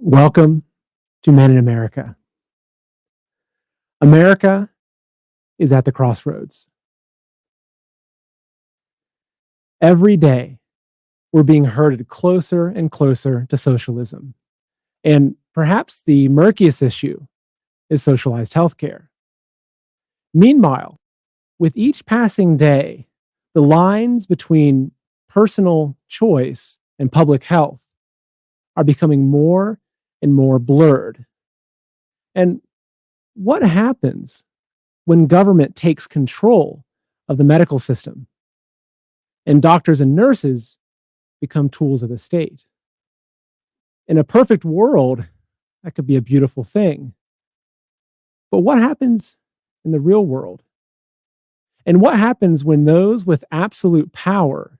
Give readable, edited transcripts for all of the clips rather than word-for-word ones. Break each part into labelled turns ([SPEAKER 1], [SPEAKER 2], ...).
[SPEAKER 1] Welcome to Men in America. America is at the crossroads. Every day, we're being herded closer and closer to socialism. And perhaps the murkiest issue is socialized healthcare. Meanwhile, with each passing day, the lines between personal choice and public health are becoming more and more blurred. And what happens when government takes control of the medical system and doctors and nurses become tools of the state? In a perfect world, that could be a beautiful thing. But what happens in the real world? And what happens when those with absolute power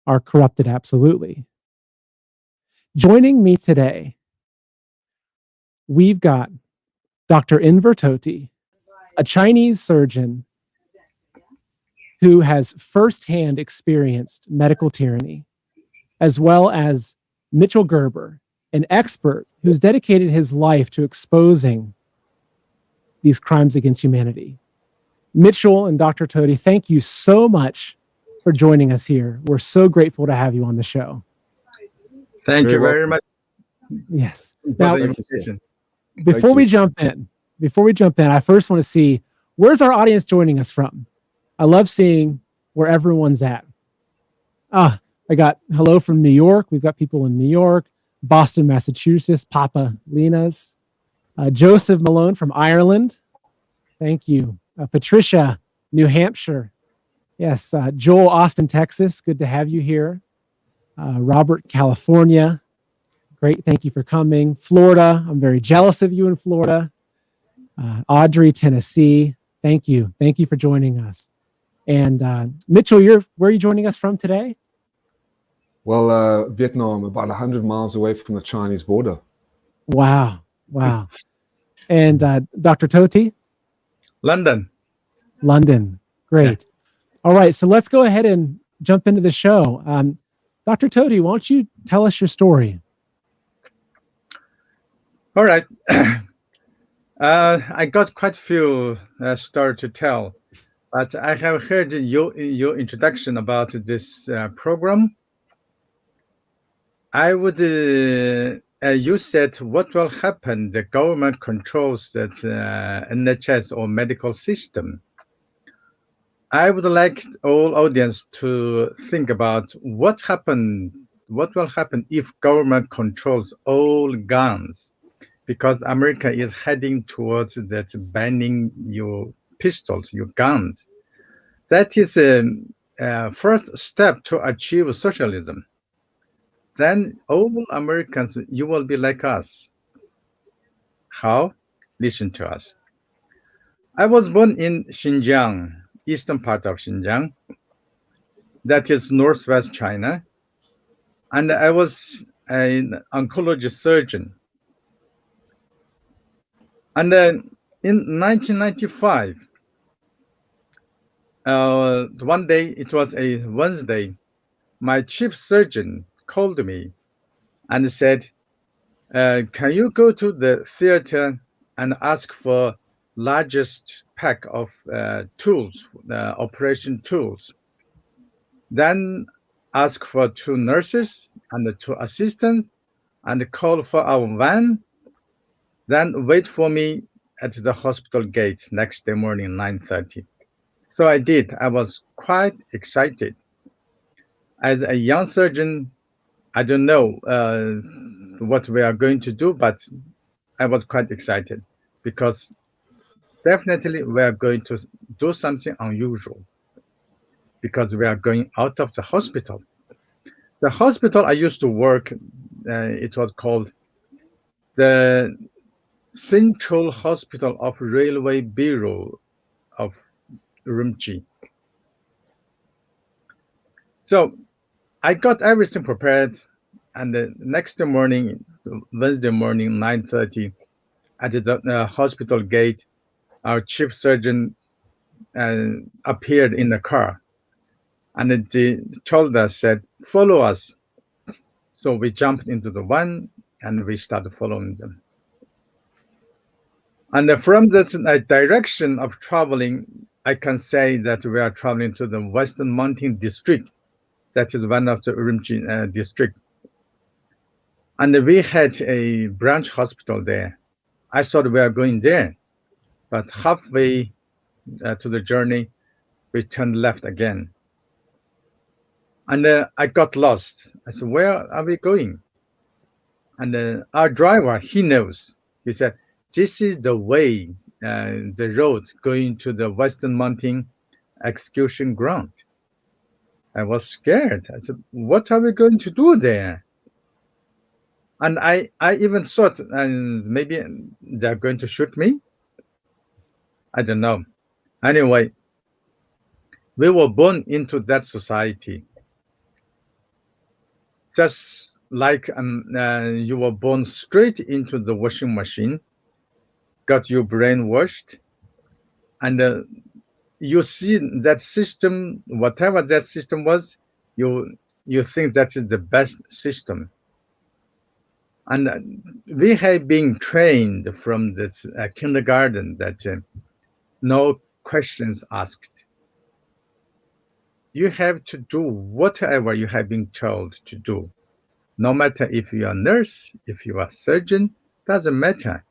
[SPEAKER 1] are corrupted absolutely? Joining me today, we've got Dr. Enver Tohti, a Chinese surgeon who has firsthand experienced medical tyranny, as well as Mitchell Gerber, an expert who's dedicated his life to exposing these crimes against humanity. Mitchell and Dr. Tohti, thank you so much for joining us here. We're so grateful to have you on the show.
[SPEAKER 2] Thank you very much.
[SPEAKER 1] Yes.
[SPEAKER 2] Now,
[SPEAKER 1] before we jump in, I first want to see, where's our audience joining us from? I love seeing where everyone's at. I got hello from New York. We've got people in New York, Boston, Massachusetts, Papa Lena's, Joseph Malone from Ireland. Thank you. Patricia, New Hampshire. Yes, Joel, Austin, Texas. Good to have you here. Robert, California. Great, thank you for coming. Florida, I'm very jealous of you in Florida. Audrey, Tennessee. Thank you. Thank you for joining us. And Mitchell, where are you joining us from today?
[SPEAKER 3] Well, Vietnam, about 100 miles away from the Chinese border.
[SPEAKER 1] Wow. And Dr. Tohti?
[SPEAKER 2] London.
[SPEAKER 1] Great. Yeah. All right, so let's go ahead and jump into the show. Dr. Tohti, why don't you tell us your story?
[SPEAKER 2] All right. I got quite a few stories to tell, but I have heard your introduction about this program. I would, you said, what will happen? The government controls that NHS or medical system. I would like all audience to think about what will happen if government controls all guns, because America is heading towards that banning your pistols, your guns. That is a first step to achieve socialism. Then all Americans, you will be like us. How? Listen to us. I was born in Xinjiang, eastern part of Xinjiang. That is northwest China. And I was an oncology surgeon. And in 1995, one day, it was a Wednesday, my chief surgeon called me and said, can you go to the theater and ask for largest pack of tools, operation tools? Then ask for 2 nurses and 2 assistants and call for our van. Then wait for me at the hospital gate next day morning, 9:30. So I did. I was quite excited. As a young surgeon, I don't know what we are going to do, but I was quite excited because definitely we are going to do something unusual because we are going out of the hospital. The hospital I used to work, it was called the Central Hospital of Railway Bureau of Urumqi. So I got everything prepared, and the next morning, Wednesday morning, 9:30, at the hospital gate, our chief surgeon appeared in the car, and they told us, said, follow us. So we jumped into the van, and we started following them. And from the direction of traveling, I can say that we are traveling to the Western Mountain District. That is one of the Urumqi district. And we had a branch hospital there. I thought we were going there, but halfway to the journey, we turned left again. And I got lost. I said, where are we going? And our driver, he knows. He said, this is the way, the road going to the Western Mountain execution ground. I was scared. I said, what are we going to do there? And I even thought maybe they're going to shoot me. I don't know. Anyway, we were born into that society. Just like you were born straight into the washing machine, got your brain washed, and you see that system, whatever that system was, you think that is the best system. And we have been trained from this kindergarten that no questions asked. You have to do whatever you have been told to do. No matter if you are a nurse, if you are a surgeon, doesn't matter.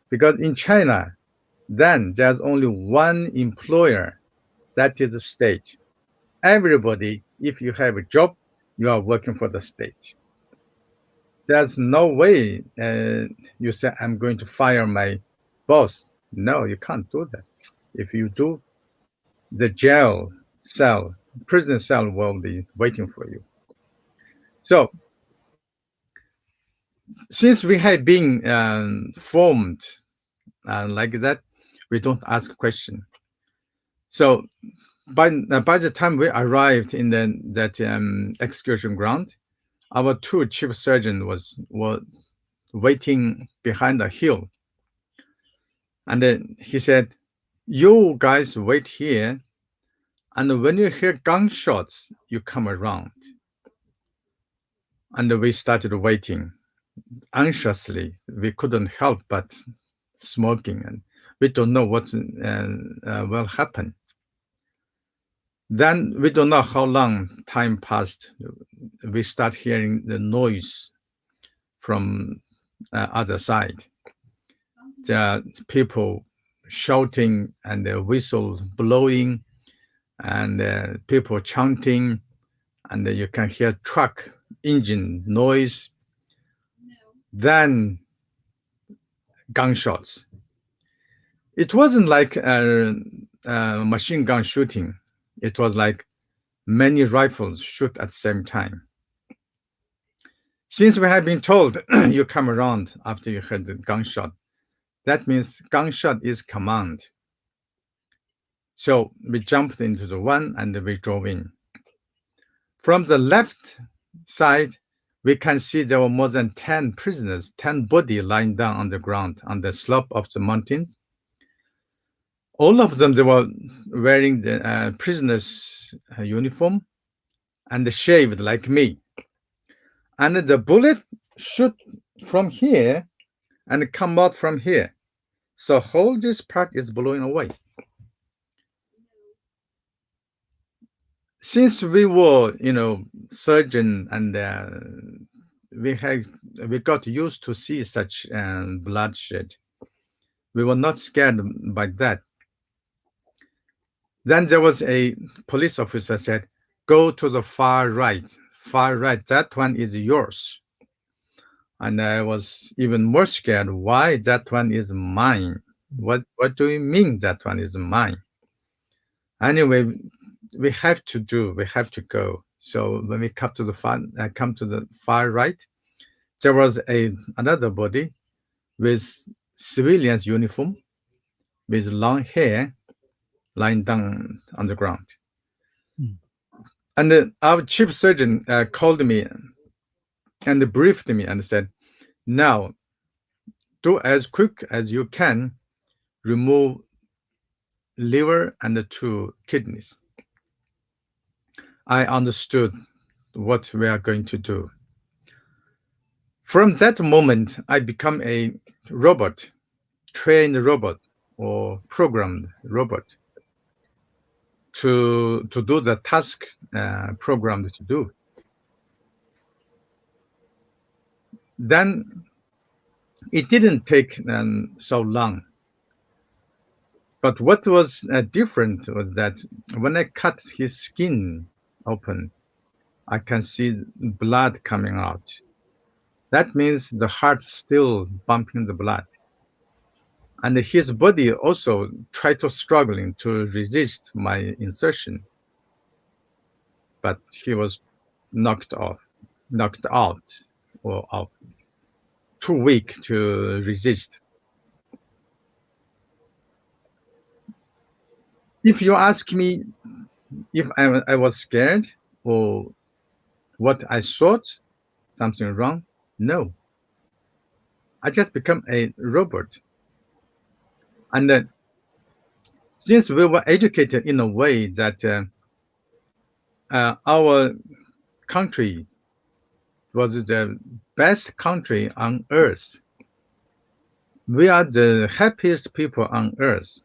[SPEAKER 2] Because in China, then there's only one employer, that is the state. Everybody, if you have a job, you are working for the state. There's no way you say, I'm going to fire my boss. No, you can't do that. If you do, the jail cell, prison cell will be waiting for you. So, since we have been formed like that, we don't ask questions. So, by the time we arrived in that execution ground, our two chief surgeons were waiting behind a hill. And then he said, you guys wait here, and when you hear gunshots, you come around. And we started waiting anxiously. We couldn't help but smoking, and we don't know what will happen. Then we don't know how long time passed. We start hearing the noise from other side. There are people shouting and whistles blowing, and people chanting, and you can hear truck engine noise. Then gunshots. It wasn't like a machine gun shooting. It was like many rifles shoot at the same time. Since we have been told you come around after you heard the gunshot, that means gunshot is command. So we jumped into the one and we drove in. From the left side, we can see there were more than 10 prisoners, 10 bodies lying down on the ground on the slope of the mountains. All of them, they were wearing the prisoners' uniform and shaved like me. And the bullet shoot from here and come out from here. So whole this part is blowing away. Since we were, surgeon, and we got used to see such bloodshed, we were not scared by that. Then there was a police officer said, go to the far right, that one is yours. And I was even more scared. Why that one is mine? What do you mean that one is mine? Anyway, we have to go. So when we come to the far right, there was another body with civilian's uniform, with long hair, lying down on the ground. And our chief surgeon called me and briefed me and said, now, do as quick as you can, remove liver and the 2 kidneys. I understood what we are going to do. From that moment, I become a robot, trained robot or programmed robot to do the task programmed to do. Then it didn't take so long. But what was different was that when I cut his skin open, I can see blood coming out. That means the heart still pumping the blood. And his body also tried to struggling to resist my insertion. But he was knocked out, or off, too weak to resist. If you ask me if I was scared or what I thought, something wrong, no. I just become a robot. And since we were educated in a way that our country was the best country on earth, we are the happiest people on earth.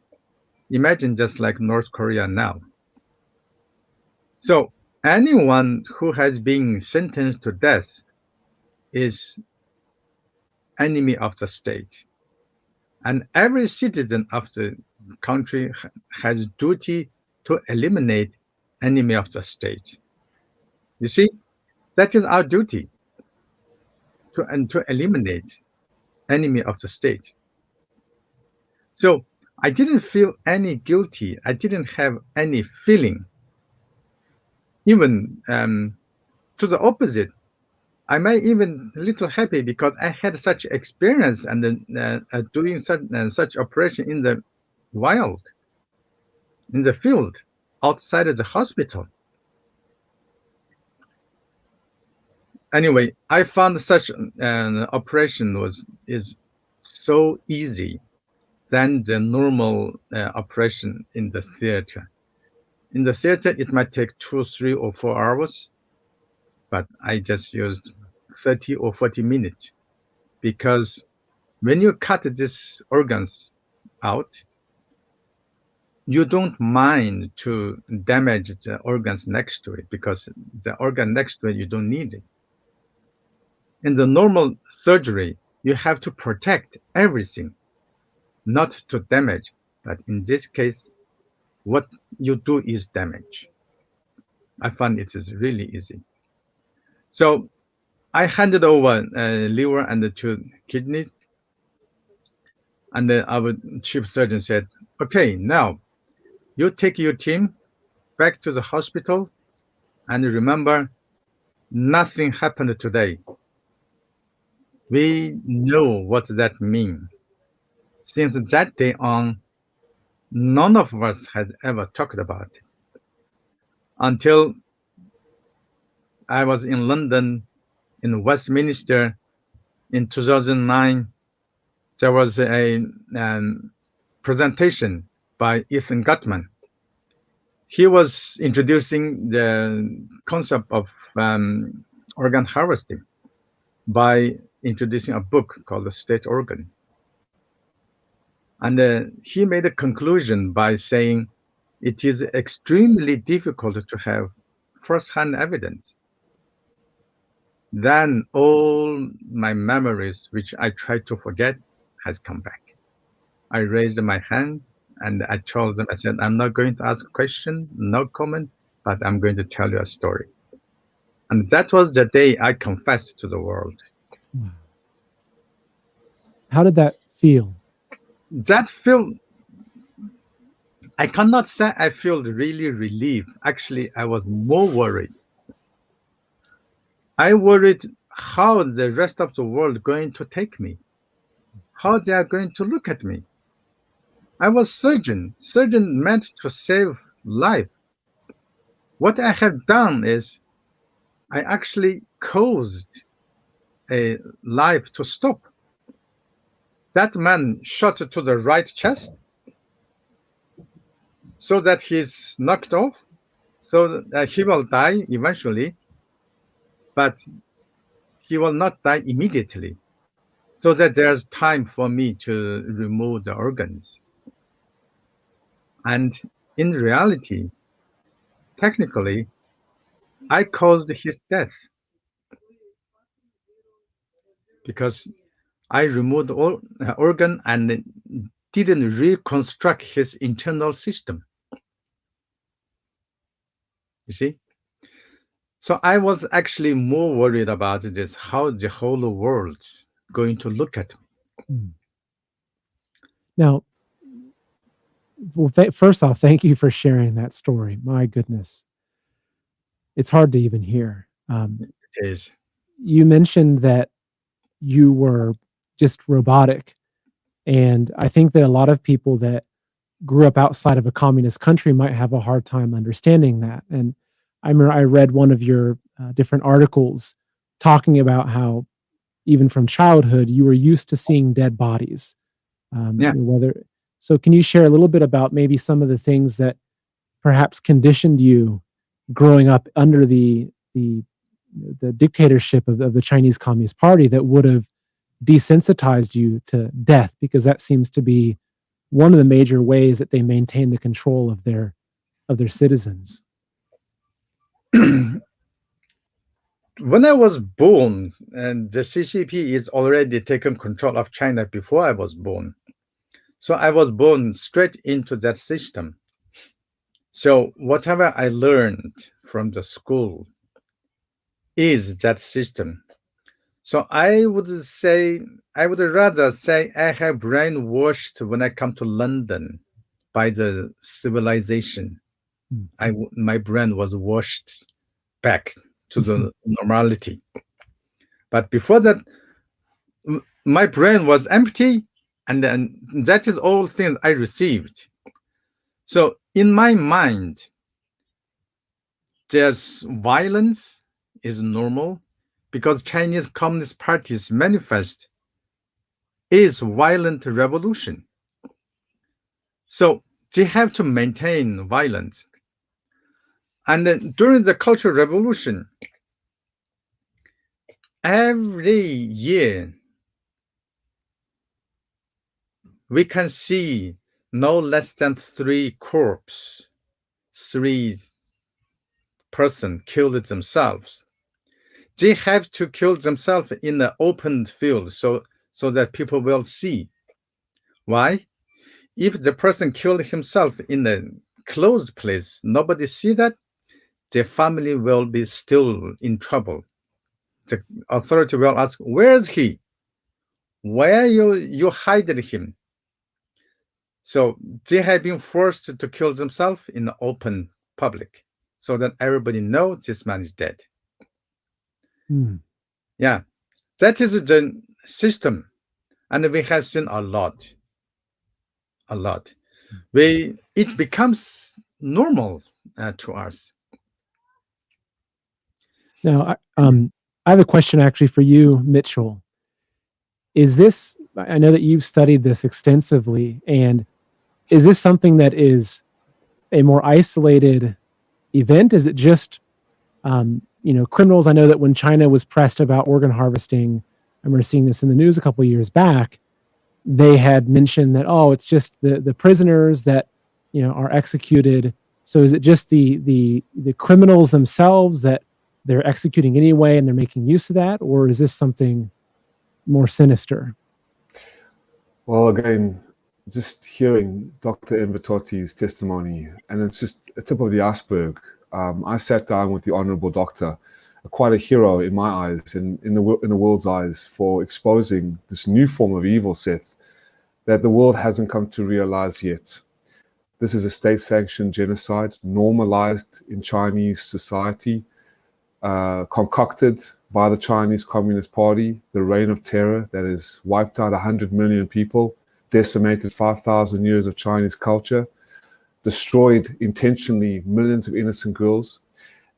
[SPEAKER 2] Imagine just like North Korea now. So anyone who has been sentenced to death is enemy of the state. And every citizen of the country has duty to eliminate enemy of the state. You see, that is our duty, to eliminate enemy of the state. So I didn't feel any guilty. I didn't have any feeling. Even to the opposite, I may even a little happy because I had such experience and doing such operation in the wild, in the field, outside of the hospital. Anyway, I found such an operation is so easy than the normal operation in the theater. In the theater, it might take 2, 3, or 4 hours, but I just used 30 or 40 minutes because when you cut these organs out, you don't mind to damage the organs next to it because the organ next to it, you don't need it. In the normal surgery, you have to protect everything, not to damage. But in this case, what you do is damage. I find it is really easy. So I handed over liver and the 2 kidneys. And our chief surgeon said, okay, now you take your team back to the hospital and remember, nothing happened today. We know what that means. Since that day on, none of us has ever talked about it. Until I was in London, in Westminster, in 2009, there was a presentation by Ethan Gutman. He was introducing the concept of organ harvesting by introducing a book called The State Organ. And he made a conclusion by saying it is extremely difficult to have first-hand evidence. Then all my memories, which I tried to forget, has come back. I raised my hand and I told them, I said, I'm not going to ask a question, no comment, but I'm going to tell you a story. And that was the day I confessed to the world.
[SPEAKER 1] How did that feel?
[SPEAKER 2] That feel, I cannot say I feel really relieved. Actually, I was more worried. I worried how the rest of the world going to take me, how they are going to look at me. I was surgeon meant to save life. What I have done is I actually caused a life to stop. That man shot to the right chest so that he's knocked off, so that he will die eventually. But he will not die immediately, so that there's time for me to remove the organs. And in reality, technically, I caused his death because I removed all organ and didn't reconstruct his internal system. You see? So I was actually more worried about this, how the whole world going to look at me.
[SPEAKER 1] Mm. Now, well, first off, thank you for sharing that story. My goodness, it's hard to even hear.
[SPEAKER 2] It is.
[SPEAKER 1] You mentioned that you were just robotic, and I think that a lot of people that grew up outside of a communist country might have a hard time understanding that. And I remember I read one of your different articles talking about how even from childhood you were used to seeing dead bodies.
[SPEAKER 2] Yeah.
[SPEAKER 1] Whether so, can you share a little bit about maybe some of the things that perhaps conditioned you growing up under the dictatorship of the Chinese Communist Party that would have desensitized you to death? Because that seems to be one of the major ways that they maintain the control of their citizens.
[SPEAKER 2] When I was born, and the CCP is already taken control of China before I was born. So I was born straight into that system. So whatever I learned from the school is that system. So I would rather say I have brainwashed when I come to London by the civilization. My brain was washed back to the normality. But before that, my brain was empty, and then that is all things I received. So in my mind, there's violence is normal because Chinese Communist Party's manifest is violent revolution. So they have to maintain violence. And then during the Cultural Revolution, every year we can see no less than 3 corpses, 3 person killed themselves. They have to kill themselves in the open field so that people will see. Why? If the person killed himself in a closed place, nobody see that, their family will be still in trouble. The authority will ask, where is he? Where you hiding him? So they have been forced to kill themselves in the open public so that everybody knows this man is dead. Yeah, that is the system. And we have seen a lot. It becomes normal to us.
[SPEAKER 1] Now, I have a question actually for you, Mitchell. I know that you've studied this extensively, and is this something that is a more isolated event? Is it just, criminals? I know that when China was pressed about organ harvesting, I remember seeing this in the news a couple of years back, they had mentioned that, it's just the prisoners that, are executed. So is it just the criminals themselves that they're executing anyway and they're making use of that? Or is this something more sinister?
[SPEAKER 3] Well, again, just hearing Dr. Invertotti's testimony, and it's just a tip of the iceberg. I sat down with the Honorable Doctor, quite a hero in my eyes and in the world's eyes, for exposing this new form of evil, Seth, that the world hasn't come to realize yet. This is a state-sanctioned genocide, normalized in Chinese society, concocted by the Chinese Communist Party, the reign of terror that has wiped out 100 million people, decimated 5,000 years of Chinese culture, destroyed intentionally millions of innocent girls.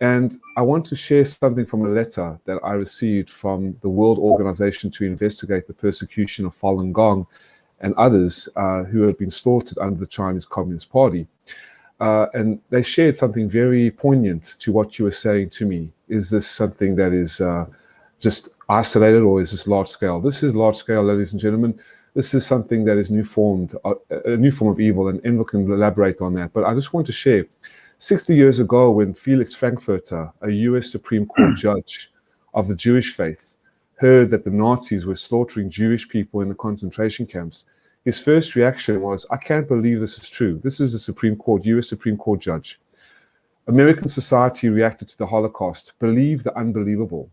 [SPEAKER 3] And I want to share something from a letter that I received from the World Organization to Investigate the Persecution of Falun Gong and others who had been slaughtered under the Chinese Communist Party. And they shared something very poignant to what you were saying to me. Is this something that is just isolated, or is this large scale? This is large scale, ladies and gentlemen. This is something that is a new form of evil, and Enver can elaborate on that. But I just want to share, 60 years ago, when Felix Frankfurter, a US Supreme Court judge of the Jewish faith, heard that the Nazis were slaughtering Jewish people in the concentration camps, his first reaction was, I can't believe this is true. This is a Supreme Court, US Supreme Court judge. American society reacted to the Holocaust, believed the unbelievable.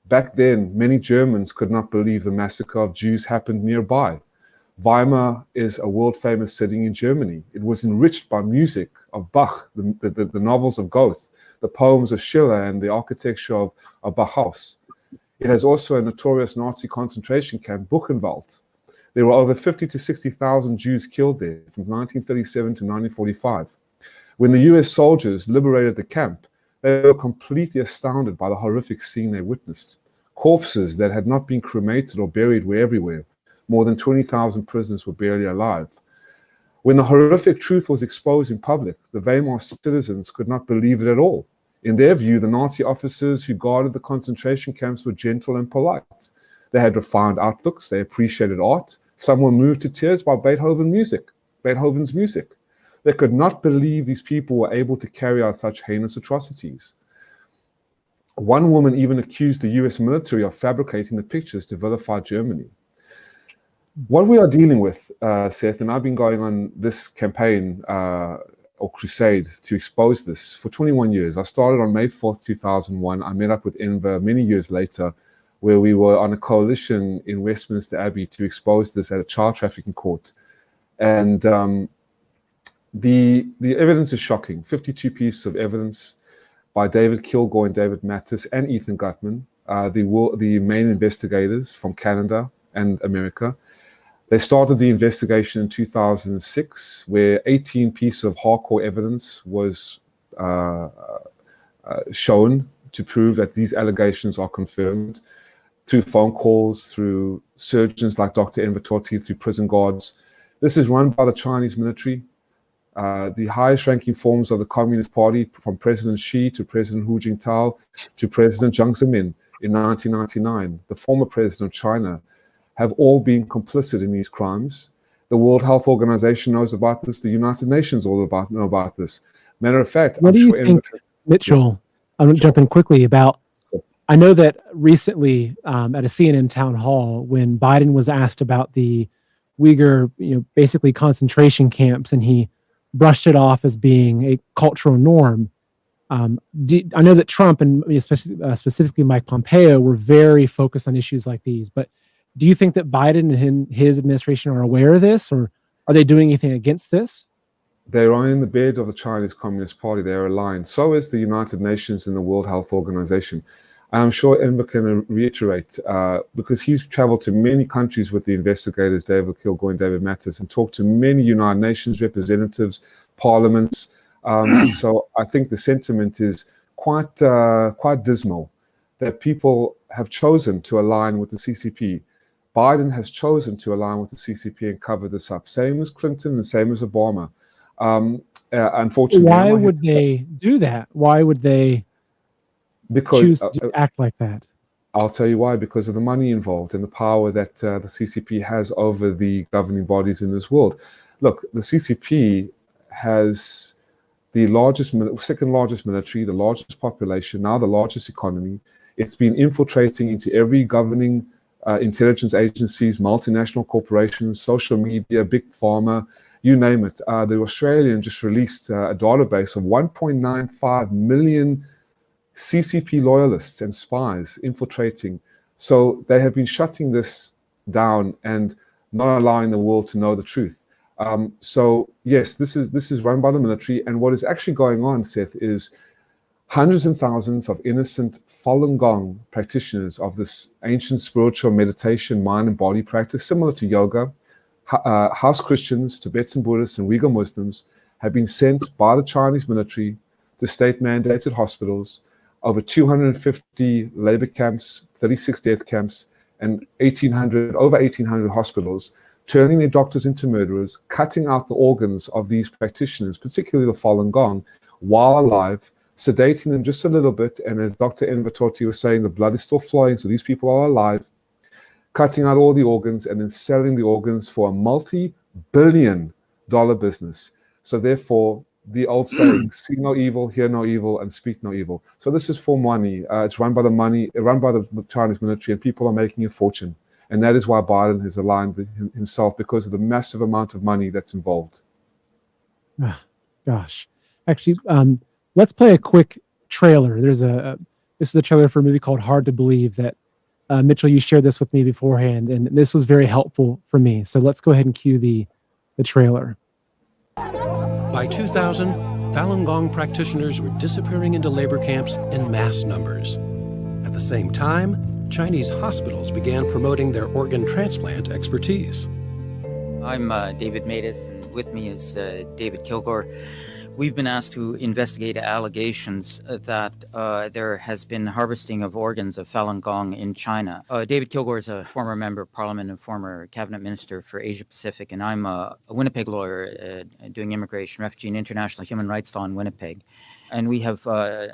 [SPEAKER 3] Back then, many Germans could not believe the massacre of Jews happened nearby. Weimar is a world-famous city in Germany. It was enriched by music of Bach, the novels of Goethe, the poems of Schiller, and the architecture of Bauhaus. It has also a notorious Nazi concentration camp, Buchenwald. There were over 50 to 60,000 Jews killed there from 1937 to 1945. When the US soldiers liberated the camp, they were completely astounded by the horrific scene they witnessed. Corpses that had not been cremated or buried were everywhere. More than 20,000 prisoners were barely alive. When the horrific truth was exposed in public, the Weimar citizens could not believe it at all. In their view, the Nazi officers who guarded the concentration camps were gentle and polite. They had refined outlooks, they appreciated art. Some were moved to tears by Beethoven's music. They could not believe these people were able to carry out such heinous atrocities. One woman even accused the US military of fabricating the pictures to vilify Germany. What we are dealing with, Seth, and I've been going on this campaign or crusade to expose this for 21 years. I started on May 4th, 2001. I met up with Enver many years later, where we were on a coalition in Westminster Abbey to expose this at a child trafficking court. And the evidence is shocking. 52 pieces of evidence by David Kilgore and David Mattis and Ethan Gutman, the main investigators from Canada and America. They started the investigation in 2006, where 18 pieces of hardcore evidence was shown to prove that these allegations are confirmed through phone calls, through surgeons like Dr. Enver Tohti, through prison guards. This is run by the Chinese military. The highest ranking forms of the Communist Party, from President Xi to President Hu Jintao to President Jiang Zemin in 1999, the former president of China, have all been complicit in these crimes. The World Health Organization knows about this. The United Nations know about this. Matter of fact,
[SPEAKER 1] what do you think, Mitchell? I'm going to jump in quickly about. I know that recently at a CNN town hall, when Biden was asked about the Uyghur, basically concentration camps, and he brushed it off as being a cultural norm. I know that Trump and specifically Mike Pompeo were very focused on issues like these, but do you think that Biden and his administration are aware of this, or are they doing anything against this?
[SPEAKER 3] They are in the bed of the Chinese Communist Party. They are aligned. So is the United Nations and the World Health Organization. I'm sure Enver can reiterate, because he's traveled to many countries with the investigators, David Kilgore and David Mattis, and talked to many United Nations representatives, parliaments. So I think the sentiment is quite dismal that people have chosen to align with the CCP. Biden has chosen to align with the CCP and cover this up. Same as Clinton and same as Obama. Unfortunately,
[SPEAKER 1] why would they do that? Why would they choose to act like that?
[SPEAKER 3] I'll tell you why. Because of the money involved and the power that the CCP has over the governing bodies in this world. Look, the CCP has the second largest military, the largest population, now the largest economy. It's been infiltrating into every governing intelligence agencies, multinational corporations, social media, big pharma, you name it. The Australian just released a database of 1.95 million CCP loyalists and spies infiltrating. So they have been shutting this down and not allowing the world to know the truth. So yes, this is run by the military. And what is actually going on, Seth, is hundreds and thousands of innocent Falun Gong practitioners of this ancient spiritual meditation, mind and body practice, similar to yoga, house Christians, Tibetan Buddhists, and Uyghur Muslims have been sent by the Chinese military to state-mandated hospitals, over 250 labor camps, 36 death camps, and over 1,800 hospitals, turning their doctors into murderers, cutting out the organs of these practitioners, particularly the Falun Gong, while alive, sedating them just a little bit. And as Dr. Invertotti was saying, the blood is still flowing, so these people are alive, cutting out all the organs and then selling the organs for a multi-billion-dollar business. So therefore, the old saying, see no evil, hear no evil, and speak no evil. So this is for money. It's run by the Chinese military, and people are making a fortune. And that is why Biden has aligned himself, because of the massive amount of money that's involved.
[SPEAKER 1] Gosh. Actually, let's play a quick trailer. This is a trailer for a movie called Hard to Believe that Mitchell, you shared this with me beforehand, and this was very helpful for me. So let's go ahead and cue the trailer.
[SPEAKER 4] By 2000, Falun Gong practitioners were disappearing into labor camps in mass numbers. At the same time, Chinese hospitals began promoting their organ transplant expertise.
[SPEAKER 5] I'm David Matus, and with me is David Kilgore. We've been asked to investigate allegations that there has been harvesting of organs of Falun Gong in China. David Kilgore is a former member of parliament and former cabinet minister for Asia Pacific, and I'm a Winnipeg lawyer doing immigration, refugee, and international human rights law in Winnipeg. And we have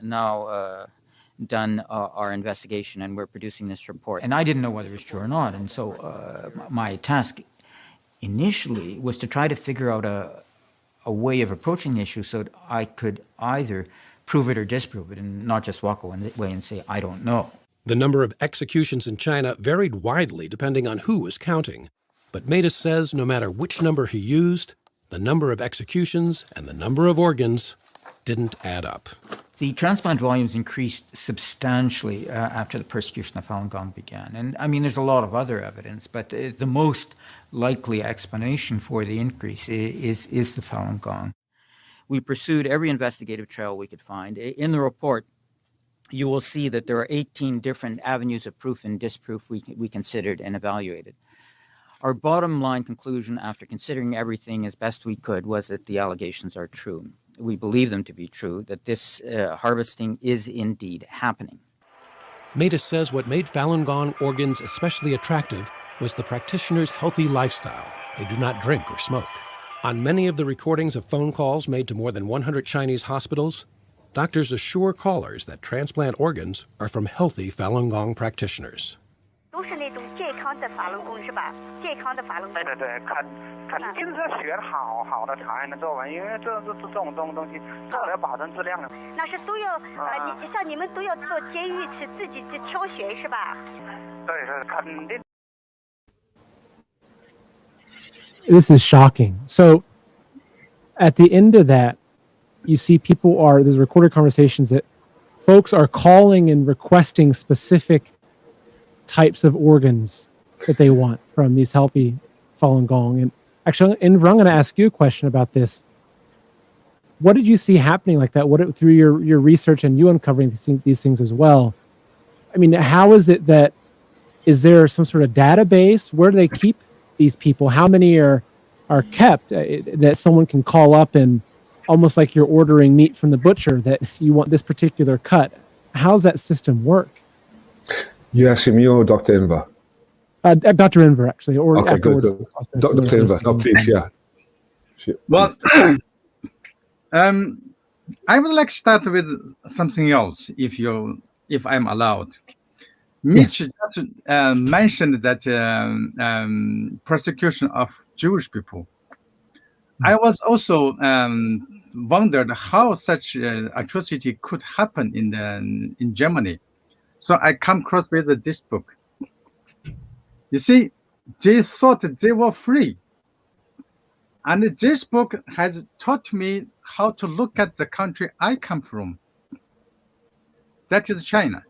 [SPEAKER 5] now done our investigation, and we're producing this report. And I didn't know whether it was true or not, and so my task initially was to try to figure out a way of approaching the issue so that I could either prove it or disprove it and not just walk away and say, I don't know.
[SPEAKER 4] The number of executions in China varied widely depending on who was counting. But Matus says no matter which number he used, the number of executions and the number of organs didn't add up.
[SPEAKER 5] The transplant volumes increased substantially after the persecution of Falun Gong began. And I mean, there's a lot of other evidence, but the most likely explanation for the increase is the Falun Gong. We pursued every investigative trail we could find. In the report, you will see that there are 18 different avenues of proof and disproof we considered and evaluated. Our bottom line conclusion, after considering everything as best we could, was that the allegations are true. We believe them to be true, that this harvesting is indeed happening.
[SPEAKER 4] Matus says what made Falun Gong organs especially attractive was the practitioners' healthy lifestyle. They do not drink or smoke. On many of the recordings of phone calls made to more than 100 Chinese hospitals, doctors assure callers that transplant organs are from healthy Falun Gong practitioners.
[SPEAKER 6] 都是那种健康的法轮功是吧？健康的法轮功。
[SPEAKER 7] 对对对，肯定是学好的才能做完，因为这种东西做了要保证质量的。
[SPEAKER 6] 那是都要像你们都要做监狱去自己去挑选是吧？
[SPEAKER 7] 对对，肯定。
[SPEAKER 1] This is shocking. So at the end of that, you see there's recorded conversations that folks are calling and requesting specific types of organs that they want from these healthy Falun Gong. And actually, I'm going to ask you a question about this. What did you see happening like that? Through your research and you uncovering these things as well? I mean, how is it that, is there some sort of database? Where do they keep these people? How many are kept that someone can call up and almost like you're ordering meat from the butcher that you want this particular cut? How's that system work?
[SPEAKER 3] You asking me or Dr. Inver?
[SPEAKER 1] Dr. Inver, actually. Or
[SPEAKER 3] okay,
[SPEAKER 1] afterwards.
[SPEAKER 3] good. Dr. Inver, no, please, yeah.
[SPEAKER 2] Well, I would like to start with something else, if I'm allowed. Mitch just mentioned that persecution of Jewish people. I was also wondered how such atrocity could happen in Germany. So I come across with this book. You see, they thought they were free. And this book has taught me how to look at the country I come from. That is China.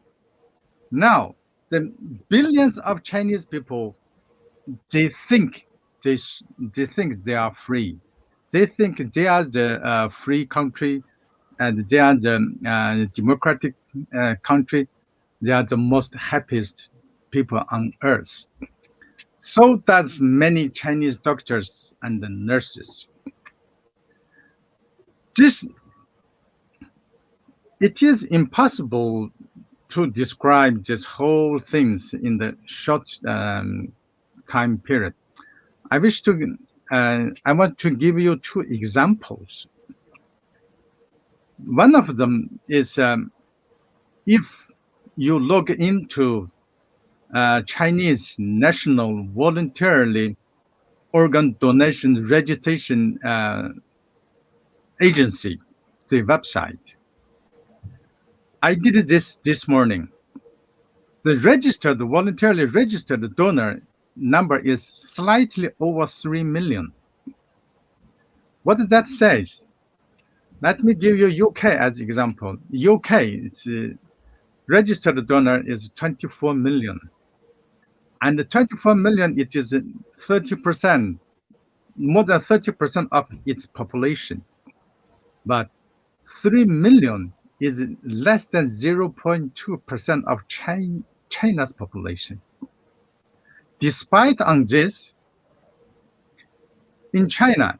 [SPEAKER 2] Now, the billions of Chinese people, they think they are free. They think they are the free country, and they are the democratic country. They are the most happiest people on earth. So does many Chinese doctors and nurses. It is impossible to describe this whole things in the short time period. I want to give you two examples. One of them is if you look into Chinese National Voluntarily Organ Donation Registration Agency, the website. I did this morning. The voluntarily registered donor number is slightly over 3 million. What does that say? Let me give you UK as example. UK is registered donor is 24 million. And the 24 million, it is 30%, more than 30% of its population. But 3 million is less than 0.2% of China's population. Despite on this, in China,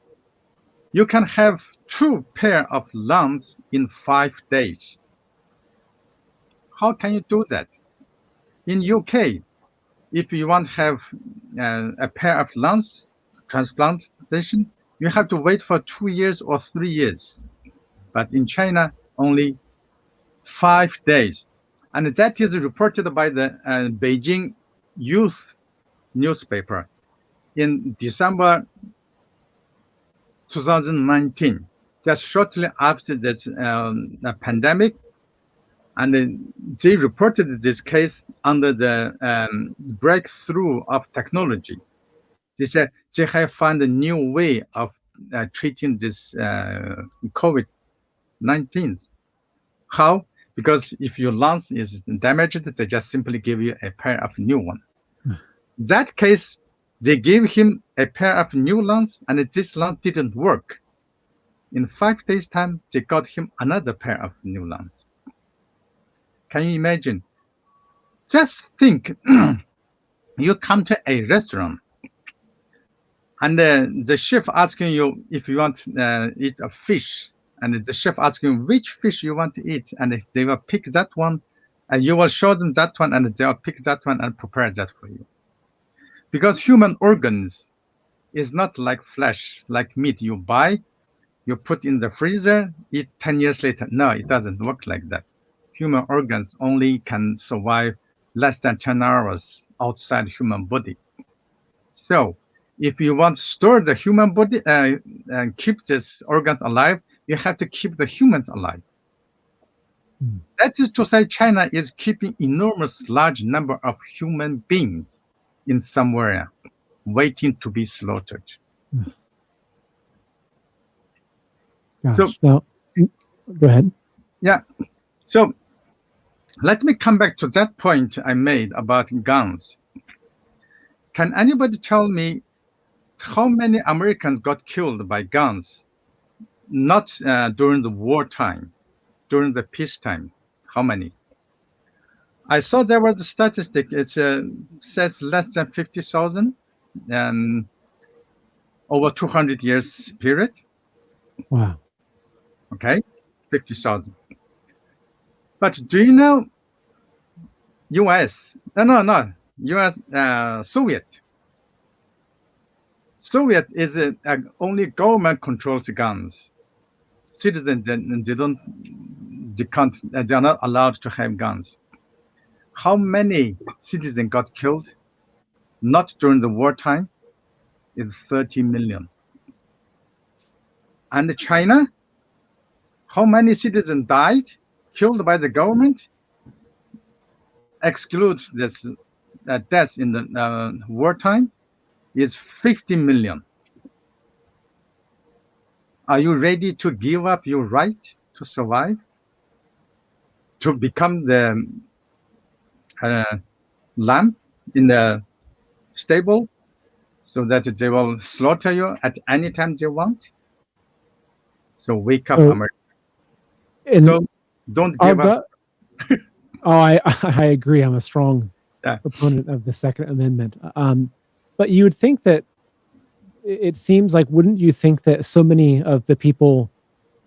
[SPEAKER 2] you can have 2 pairs of lungs in 5 days. How can you do that? In UK, if you want to have a pair of lungs transplantation, you have to wait for 2 years or 3 years. But in China, only 5 days. And that is reported by the Beijing Youth newspaper in December 2019, just shortly after the pandemic. And they reported this case under the breakthrough of technology. They said they have found a new way of treating this COVID-19. How? Because if your lungs is damaged, they just simply give you a pair of new one. That case, they gave him a pair of new lungs, and this lung didn't work. In 5 days' time, they got him another pair of new lungs. Can you imagine? Just think, you come to a restaurant, and the chef asking you if you want to eat a fish, and the chef asking which fish you want to eat, and they will pick that one, and you will show them that one, and they will pick that one and prepare that for you. Because human organs is not like flesh, like meat you buy, you put in the freezer, eat 10 years later. No, it doesn't work like that. Human organs only can survive less than 10 hours outside human body. So if you want to store the human body and keep these organs alive, you have to keep the humans alive. That is to say, China is keeping enormous large number of human beings in somewhere waiting to be slaughtered.
[SPEAKER 1] Gosh, now, go ahead.
[SPEAKER 2] Yeah. So let me come back to that point I made about guns. Can anybody tell me how many Americans got killed by guns? Not during the wartime, during the peacetime. How many? I saw there was a statistic. It says less than 50,000 over 200 years period.
[SPEAKER 1] Wow.
[SPEAKER 2] Okay, 50,000. But do you know U.S. Soviet. Soviet is only government controls guns. Citizens they are not allowed to have guns. How many citizens got killed? Not during the wartime. It's 30 million. And China, how many citizens died, killed by the government? Excludes this deaths in the wartime, is 50 million. Are you ready to give up your right to survive? To become the lamb in the stable so that they will slaughter you at any time they want? So wake up, America. Don't give up.
[SPEAKER 1] I agree. I'm a strong proponent of the Second Amendment. But you would think that it seems like, wouldn't you think that so many of the people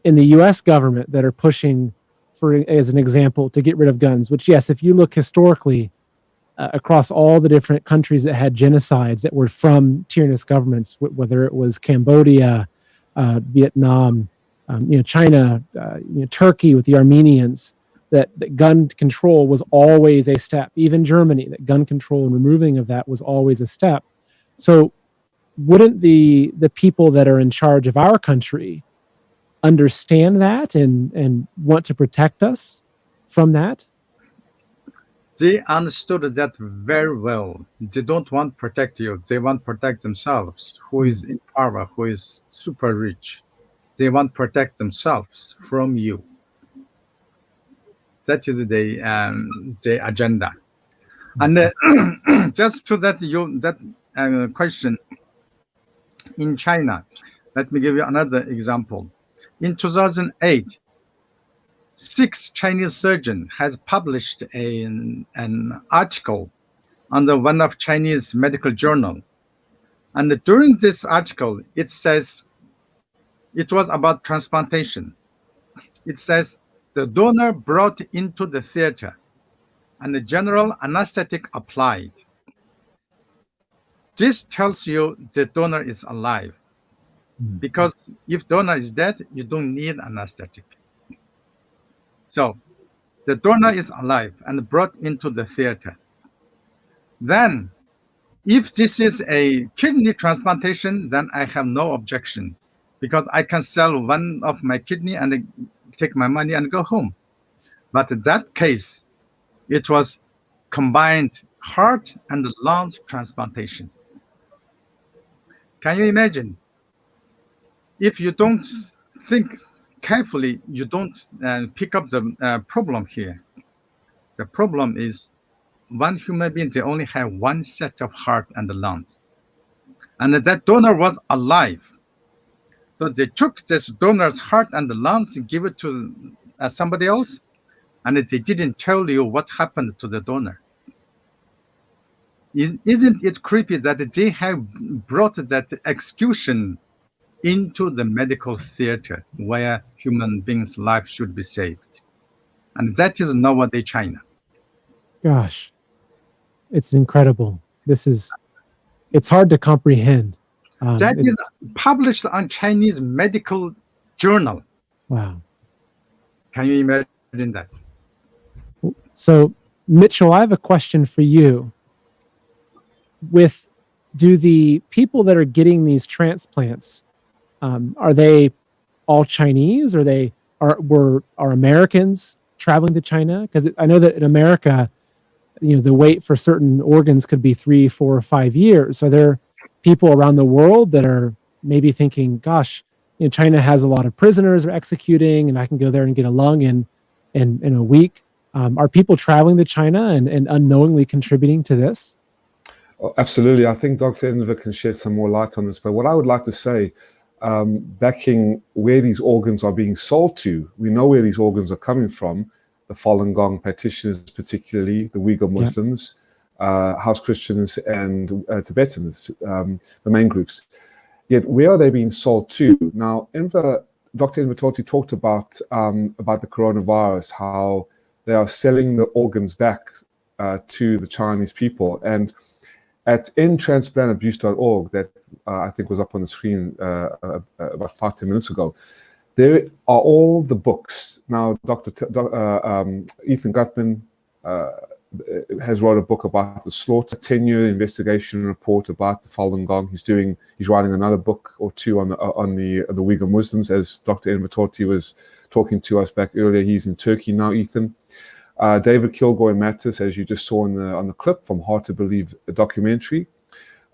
[SPEAKER 1] in the U.S. government that are pushing for, as an example, to get rid of guns, which, yes, if you look historically across all the different countries that had genocides that were from tyrannous governments, whether it was Cambodia, Vietnam, China, Turkey with the Armenians, that gun control was always a step. Even Germany, that gun control and removing of that was always a step. So wouldn't the people that are in charge of our country understand that and want to protect us from that?
[SPEAKER 2] They understood that very well. They don't want to protect you. They want to protect themselves. Who is in power, who is super rich. They want to protect themselves from you. That is the agenda. And just to that question, in China, let me give you another example. In 2008, 6 Chinese surgeons has published an article under one of Chinese medical journal. And during this article, it says it was about transplantation. It says the donor brought into the theater and the general anesthetic applied. This tells you the donor is alive. Because if donor is dead, you don't need anesthetic. So the donor is alive and brought into the theater. Then, if this is a kidney transplantation, then I have no objection, because I can sell one of my kidney and take my money and go home. But in that case, it was combined heart and lung transplantation. Can you imagine? If you don't think carefully, you don't pick up the problem here. The problem is one human being, they only have one set of heart and lungs. And that donor was alive. So they took this donor's heart and lungs and give it to somebody else, and they didn't tell you what happened to the donor. Isn't it creepy that they have brought that execution into the medical theater where human beings' life should be saved? And that is nowadays China.
[SPEAKER 1] Gosh, it's incredible. It's hard to comprehend.
[SPEAKER 2] That is published on Chinese medical journal.
[SPEAKER 1] Wow.
[SPEAKER 2] Can you imagine that?
[SPEAKER 1] So, Mitchell, I have a question for you. Do the people that are getting these transplants, are they all Chinese? Are Americans traveling to China? Because I know that in America, the wait for certain organs could be 3, 4, or 5 years. Are there people around the world that are maybe thinking, gosh, China has a lot of prisoners they're executing, and I can go there and get a lung in a week? Are people traveling to China and unknowingly contributing to this?
[SPEAKER 3] Oh, absolutely. I think Dr. Enver can shed some more light on this. But what I would like to say, backing where these organs are being sold to, we know where these organs are coming from. The Falun Gong practitioners, particularly the Uyghur Muslims, House Christians, and Tibetans, the main groups. Yet, where are they being sold to? Now, Dr. Enver talked about the coronavirus, how they are selling the organs back to the Chinese people. And at transplantabuse.org, that I think was up on the screen about 5-10 minutes ago, there are all the books. Now, Ethan Gutman has wrote a book about the slaughter, 10-year investigation report about the Falun Gong. He's writing another book or two on the Uyghur Muslims, as Dr. Enver was talking to us back earlier. He's in Turkey now, Ethan. David Kilgore Mattis, as you just saw on the clip from Hard to Believe, a documentary,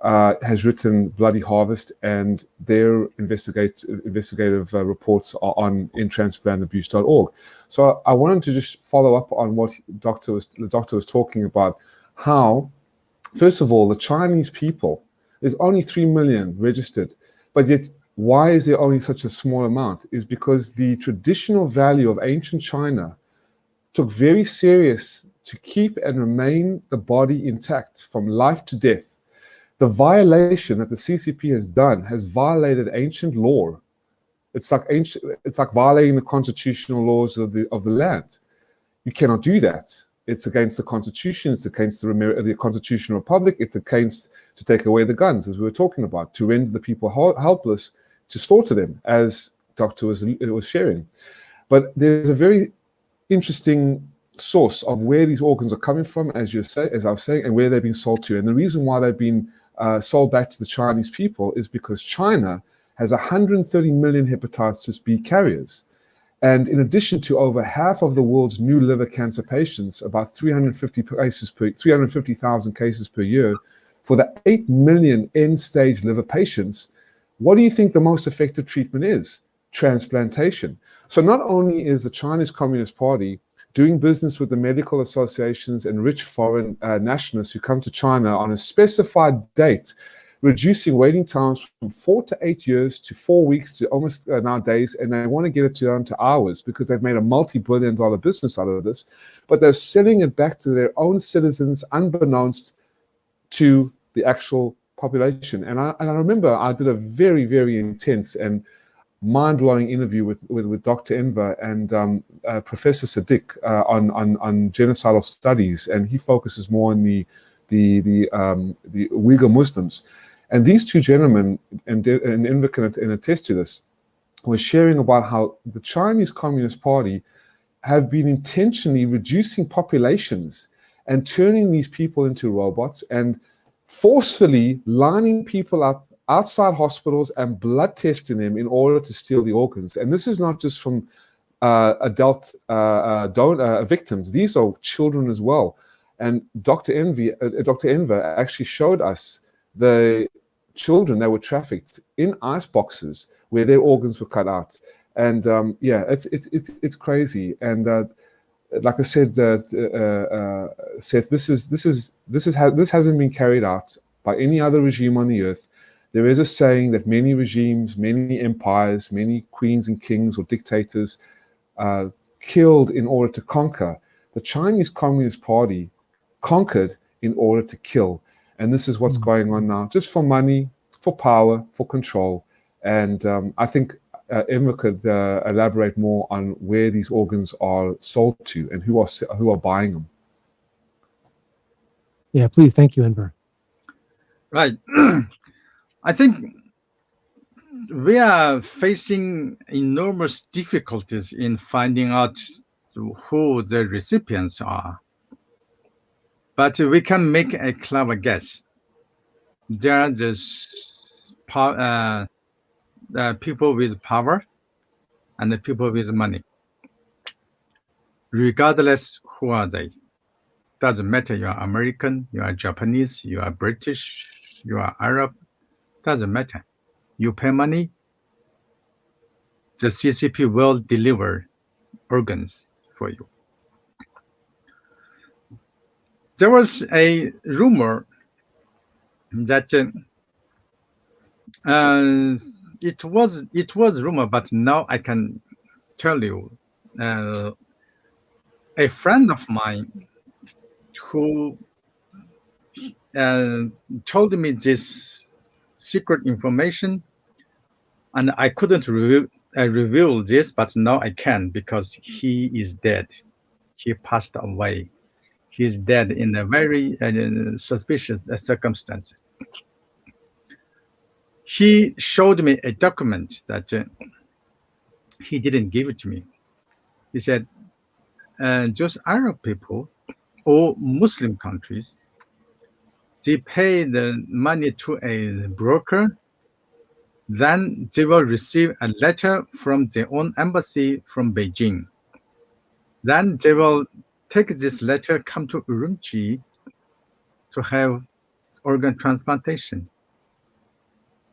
[SPEAKER 3] has written Bloody Harvest, and their investigative reports are on transplantabuse.org. So I wanted to just follow up on what the doctor was talking about. How, first of all, the Chinese people, there's only 3 million registered, but yet why is there only such a small amount? Is because the traditional value of ancient China took very serious to keep and remain the body intact from life to death. The violation that the CCP has done has violated ancient law. It's like violating the constitutional laws of the land. You cannot do that. It's against the Constitution. It's against the Constitutional Republic. It's against to take away the guns, as we were talking about, to render the people helpless, to slaughter them, as doctor was sharing. But there's a very interesting source of where these organs are coming from, as I was saying, and where they've been sold to. And the reason why they've been sold back to the Chinese people is because China has 130 million hepatitis B carriers. And in addition to over half of the world's new liver cancer patients, about 350,000 cases per year, for the 8 million end-stage liver patients, what do you think the most effective treatment is? Transplantation. So not only is the Chinese Communist Party doing business with the medical associations and rich foreign nationalists who come to China on a specified date, reducing waiting times from 4 to 8 years to 4 weeks to almost nowadays, and they want to get it down to hours because they've made a multi-billion-dollar business out of this, but they're selling it back to their own citizens unbeknownst to the actual population. And I remember I did a very, very intense and mind-blowing interview with Dr. Enver and Professor Sadiq on genocidal studies, and he focuses more on the Uyghur Muslims. And these two gentlemen, and Enver can attest to this, were sharing about how the Chinese Communist Party have been intentionally reducing populations and turning these people into robots and forcefully lining people up outside hospitals and blood testing them in order to steal the organs. And this is not just from adult victims. These are children as well. And Dr. Enver actually showed us the children that were trafficked in ice boxes where their organs were cut out. And it's crazy. And like I said, Seth, this hasn't been carried out by any other regime on the earth. There is a saying that many regimes, many empires, many queens and kings or dictators killed in order to conquer. The Chinese Communist Party conquered in order to kill. And this is what's going on now, just for money, for power, for control. And I think Emma could elaborate more on where these organs are sold to and who are buying them.
[SPEAKER 1] Yeah, please. Thank you, Enver.
[SPEAKER 2] Right. I think we are facing enormous difficulties in finding out who the recipients are. But we can make a clever guess. There are the people with power and the people with money. Regardless who are they. Doesn't matter you are American, you are Japanese, you are British, you are Arab. Doesn't matter. You pay money, the CCP will deliver organs for you. There was a rumor that it was rumor, but now I can tell you, a friend of mine who told me this secret information, and I couldn't reveal this, but now I can because he is dead. He passed away. He is dead in a very suspicious circumstances. He showed me a document that he didn't give it to me. He said, just Arab people or Muslim countries, they pay the money to a broker, then they will receive a letter from their own embassy from Beijing. Then they will take this letter, come to Urumqi to have organ transplantation.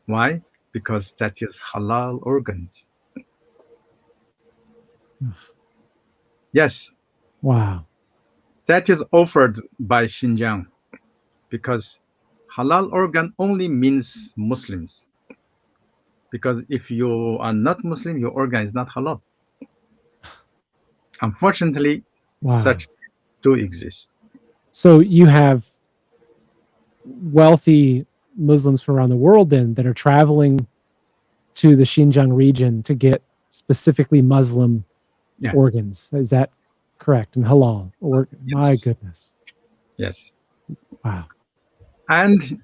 [SPEAKER 2] Why? Because that is halal organs. Yes.
[SPEAKER 1] Wow.
[SPEAKER 2] That is offered by Xinjiang because halal organ only means Muslims. Because if you are not Muslim, your organ is not halal. Unfortunately, such things do exist.
[SPEAKER 1] So you have wealthy Muslims from around the world then that are traveling to the Xinjiang region to get specifically Muslim organs. Is that correct? And halal? Yes. My goodness.
[SPEAKER 2] Yes.
[SPEAKER 1] Wow.
[SPEAKER 2] And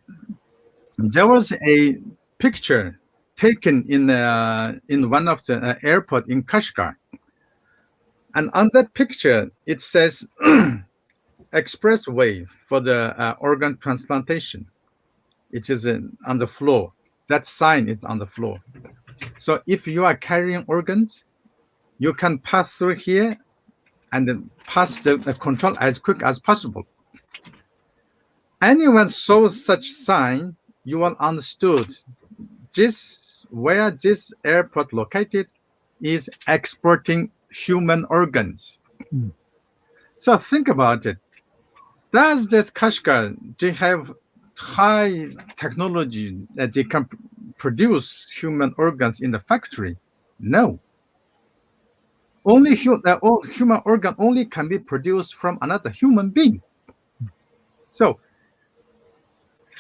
[SPEAKER 2] there was a picture taken in one of the airport in Kashgar. And on that picture, it says expressway for the organ transplantation. It is on the floor. That sign is on the floor. So if you are carrying organs, you can pass through here and then pass the control as quick as possible. Anyone saw such sign, you will understood where this airport located is exporting human organs. So think about it. Does this Kashgar, they have high technology that they can produce human organs in the factory? No. Only human organ only can be produced from another human being. So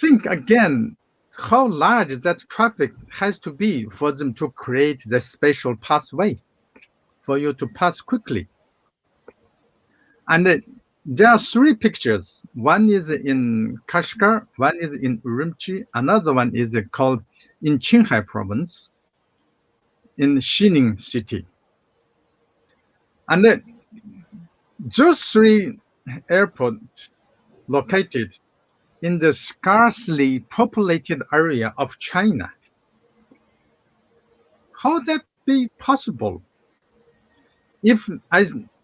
[SPEAKER 2] think again how large that traffic has to be for them to create the special pathway for you to pass quickly. And there are three pictures. One is in Kashgar, one is in Urumqi, another one is called in Qinghai province, in Xining city. And those three airports located in the sparsely populated area of China. How that be possible? If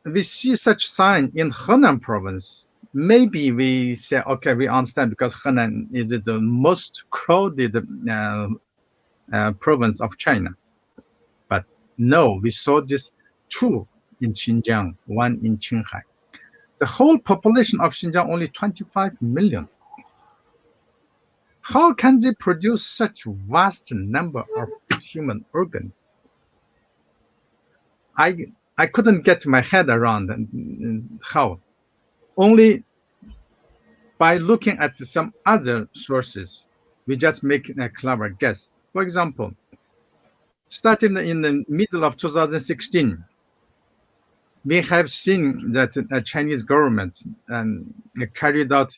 [SPEAKER 2] we see such sign in Henan province, maybe we say, okay, we understand because Henan is the most crowded province of China. But no, we saw this two in Xinjiang, one in Qinghai. The whole population of Xinjiang only 25 million. How can they produce such vast number of human organs? I couldn't get my head around how. Only by looking at some other sources, we just make a clever guess. For example, starting in the middle of 2016, we have seen that the Chinese government carried out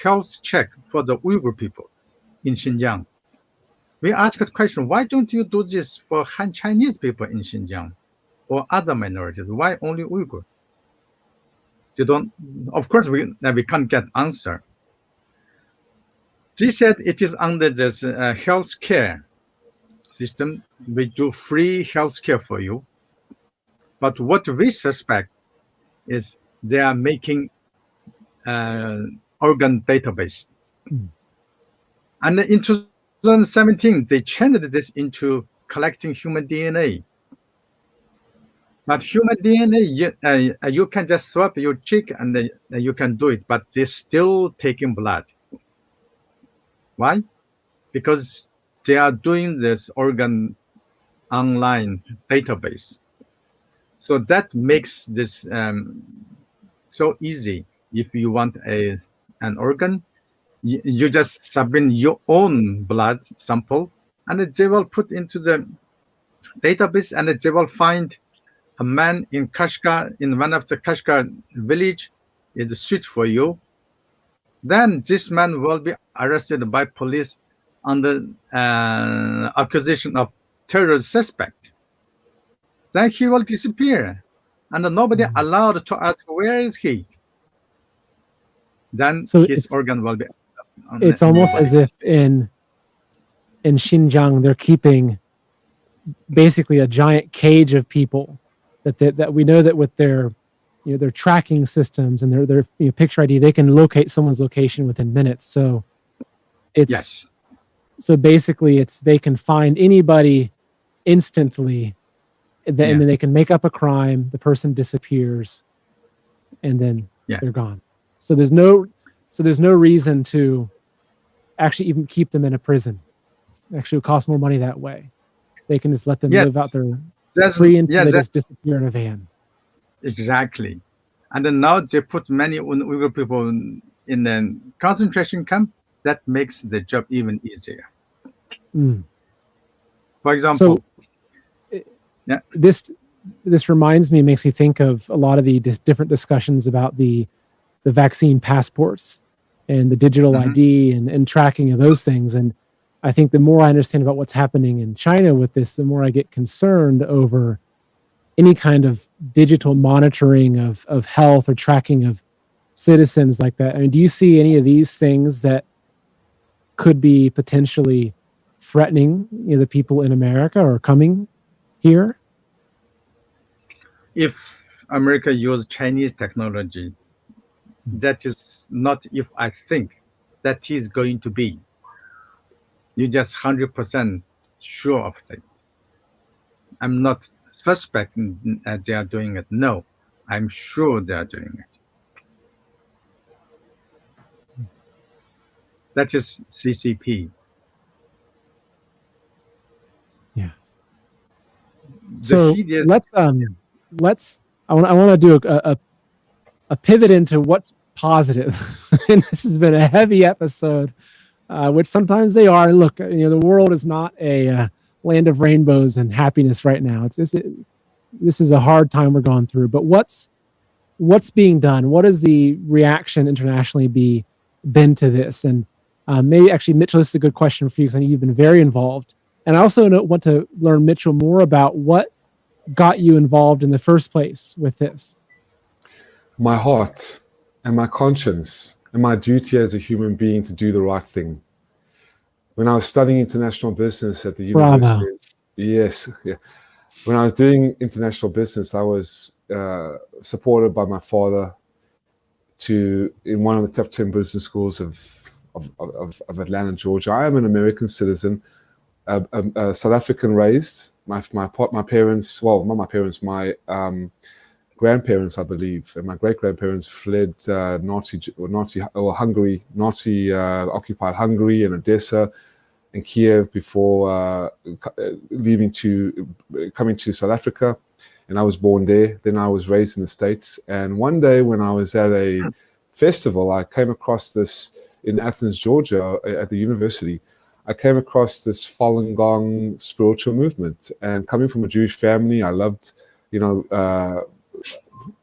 [SPEAKER 2] health check for the Uyghur people in Xinjiang. We asked the question, why don't you do this for Han Chinese people in Xinjiang or other minorities? Why only Uyghur? They don't. Of course, we can't get answer. They said it is under this health care system. We do free health care for you. But what we suspect is they are making organ database. And in 2017, they changed this into collecting human DNA. But human DNA, you can just swap your cheek and you can do it, but they're still taking blood. Why? Because they are doing this organ online database. So that makes this so easy. If you want an organ, you just submit your own blood sample, and they will put into the database, and they will find a man in Kashgar, in one of the Kashgar village, is suit for you. Then this man will be arrested by police under accusation of terrorist suspect. Then he will disappear, and nobody allowed to ask where is he. Then so his organ will be.
[SPEAKER 1] It's almost as if in Xinjiang they're keeping basically a giant cage of people that we know that with their their tracking systems and their picture ID, they can locate someone's location within minutes. So it's so basically they can find anybody instantly. And then they can make up a crime, the person disappears, and then they're gone. So there's no reason to actually even keep them in a prison. Actually, it would cost more money that way. They can just let them live out their free until they just disappear in a van.
[SPEAKER 2] Exactly. And then now they put many Uyghur people in a concentration camp. That makes the job even easier. For example,
[SPEAKER 1] this reminds me, makes me think of a lot of the different discussions about the vaccine passports and the digital ID and tracking of those things. And I think the more I understand about what's happening in China with this, the more I get concerned over any kind of digital monitoring of health or tracking of citizens like that. I mean, do you see any of these things that could be potentially threatening, the people in America or coming here?
[SPEAKER 2] If America use Chinese technology, that is not if I think, that is going to be. You just 100% sure of it. I'm not suspecting that they are doing it. No, I'm sure they are doing it. That is CCP.
[SPEAKER 1] Yeah.
[SPEAKER 2] The
[SPEAKER 1] So
[SPEAKER 2] hideous-
[SPEAKER 1] let's I want to do a pivot into what's positive. And this has been a heavy episode, which sometimes they are. Look, the world is not a land of rainbows and happiness right now. This is a hard time we're going through. But what's being done? What has the reaction internationally been to this? And maybe actually, Mitchell, this is a good question for you because I know you've been very involved. And I also want to learn, Mitchell, more about what got you involved in the first place with this.
[SPEAKER 3] My heart and my conscience and my duty as a human being to do the right thing. When I was studying international business at the university, when I was doing international business, I was supported by my father in one of the top 10 business schools of Atlanta, Georgia. I am an American citizen, South African raised. My parents, well, not my parents, my grandparents, I believe, and my great-grandparents fled Nazi occupied Hungary and Odessa and Kiev before coming to South Africa. And I was born there. Then I was raised in the States. And one day when I was at a festival, I came across this in Athens, Georgia, at the university. I came across this Falun Gong spiritual movement. And coming from a Jewish family, I loved, the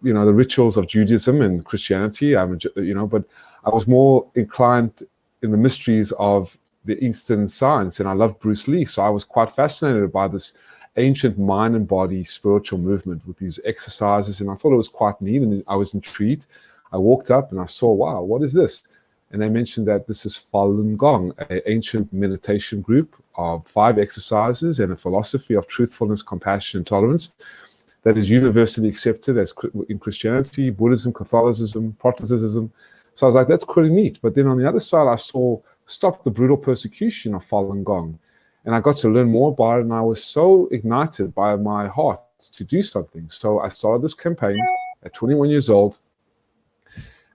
[SPEAKER 3] rituals of Judaism and Christianity. But I was more inclined in the mysteries of the Eastern science, and I loved Bruce Lee. So I was quite fascinated by this ancient mind and body spiritual movement with these exercises, and I thought it was quite neat, and I was intrigued. I walked up and I saw, wow, what is this? And they mentioned that this is Falun Gong, an ancient meditation group of 5 exercises and a philosophy of truthfulness, compassion, and tolerance that is universally accepted as in Christianity, Buddhism, Catholicism, Protestantism. So I was like, that's pretty neat. But then on the other side, I saw Stop the Brutal Persecution of Falun Gong. And I got to learn more about it, and I was so ignited by my heart to do something. So I started this campaign at 21 years old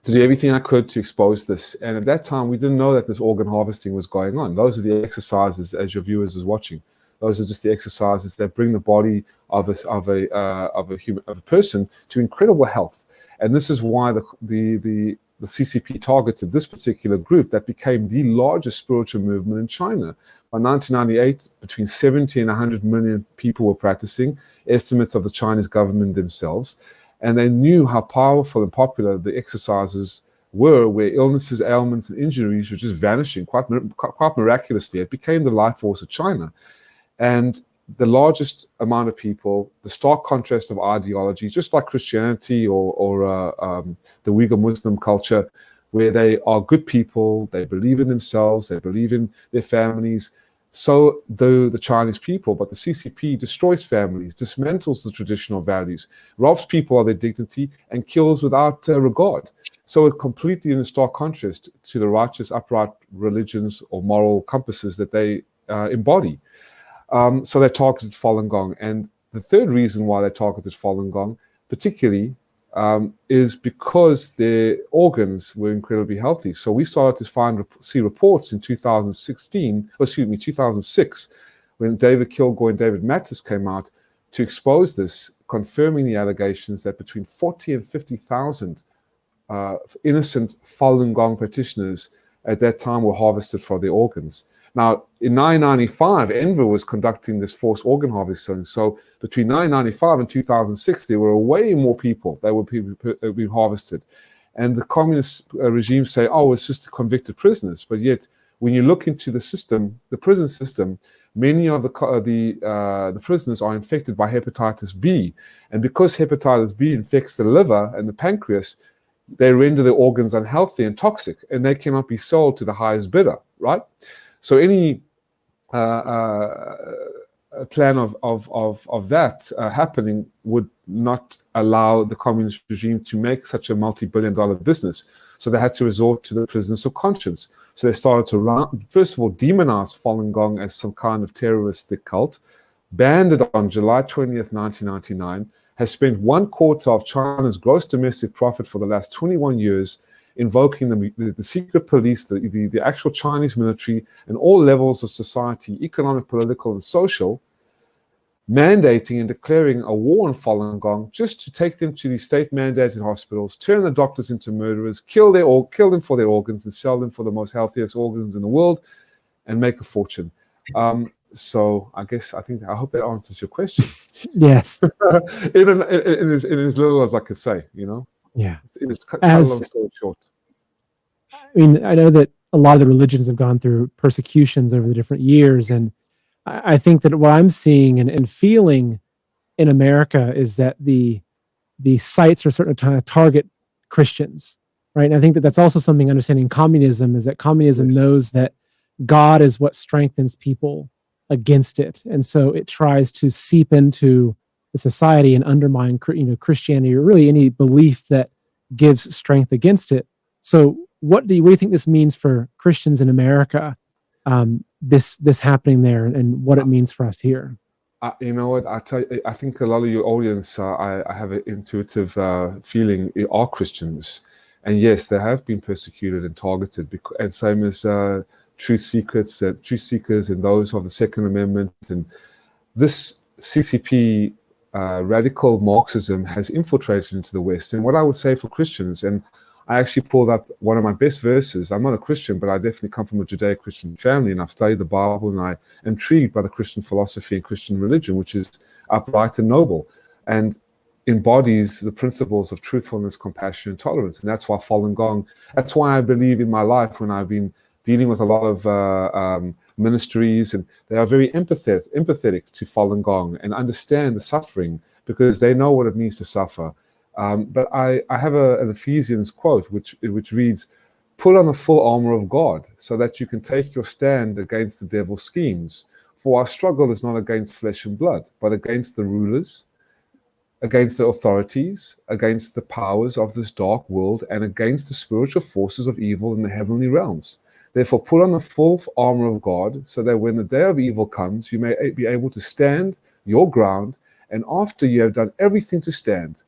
[SPEAKER 3] to do everything I could to expose this. And at that time, we didn't know that this organ harvesting was going on. Those are the exercises, as your viewers is watching. Those are just the exercises that bring the body of a person to incredible health. And this is why the CCP targeted this particular group that became the largest spiritual movement in China. By 1998, between 70 and 100 million people were practicing, estimates of the Chinese government themselves. And they knew how powerful and popular the exercises were, where illnesses, ailments, and injuries were just vanishing quite miraculously. It became the life force of China. And the largest amount of people, the stark contrast of ideology, just like Christianity or the Uyghur Muslim culture, where they are good people, they believe in themselves, they believe in their families. So do the Chinese people, but the CCP destroys families, dismantles the traditional values, robs people of their dignity, and kills without regard. So it completely in stark contrast to the righteous, upright religions or moral compasses that they embody. So they targeted Falun Gong. And the third reason why they targeted Falun Gong, particularly, is because their organs were incredibly healthy. So we started to see reports in 2006, when David Kilgore and David Mattis came out to expose this, confirming the allegations that between 40 and 50,000 innocent Falun Gong practitioners at that time were harvested for their organs. Now, in 1995, Enver was conducting this forced organ harvesting. So between 1995 and 2006, there were way more people that were being harvested. And the communist regime say, oh, it's just convicted prisoners. But yet, when you look into the system, the prison system, many of the prisoners are infected by hepatitis B. And because hepatitis B infects the liver and the pancreas, they render the organs unhealthy and toxic, and they cannot be sold to the highest bidder, right? So any plan of that happening would not allow the communist regime to make such a multi-billion-dollar business. So they had to resort to the prisoners of conscience. So they started to, first of all, demonize Falun Gong as some kind of terroristic cult, banned it on July 20th, 1999, has spent 1/4 of China's gross domestic profit for the last 21 years invoking the secret police, the actual Chinese military, and all levels of society, economic, political, and social, mandating and declaring a war on Falun Gong just to take them to these state-mandated hospitals, turn the doctors into murderers, kill them for their organs, and sell them for the most healthiest organs in the world, and make a fortune. So I hope that answers your question.
[SPEAKER 1] Yes.
[SPEAKER 3] in as little as I could say,
[SPEAKER 1] Yeah.
[SPEAKER 3] It's cut a long story short.
[SPEAKER 1] I mean, I know that a lot of the religions have gone through persecutions over the different years, and I think that what I'm seeing and feeling in America is that the sites are starting to target Christians, right? And I think that that's also something understanding communism is that communism knows that God is what strengthens people against it, and so it tries to seep into the society and undermine, Christianity or really any belief that gives strength against it. So, what do you think this means for Christians in America? This happening there, and what it means for us here.
[SPEAKER 3] You know what? I think a lot of your audience, I have an intuitive feeling, are Christians, and yes, they have been persecuted and targeted, and same as truth seekers, and those of the Second Amendment, and this CCP radical Marxism has infiltrated into the West. And what I would say for Christians, and I actually pulled up one of my best verses. I'm not a Christian, but I definitely come from a Judeo-Christian family, and I've studied the Bible, and I'm intrigued by the Christian philosophy and Christian religion, which is upright and noble, and embodies the principles of truthfulness, compassion, and tolerance. And that's why Falun Gong, that's why I believe in my life, when I've been dealing with a lot of ministries, and they are very empathetic to Falun Gong and understand the suffering, because they know what it means to suffer. But I have an Ephesians quote which reads, "Put on the full armor of God, so that you can take your stand against the devil's schemes. For our struggle is not against flesh and blood, but against the rulers, against the authorities, against the powers of this dark world, and against the spiritual forces of evil in the heavenly realms. Therefore, put on the full armor of God, so that when the day of evil comes, you may be able to stand your ground, and after you have done everything to stand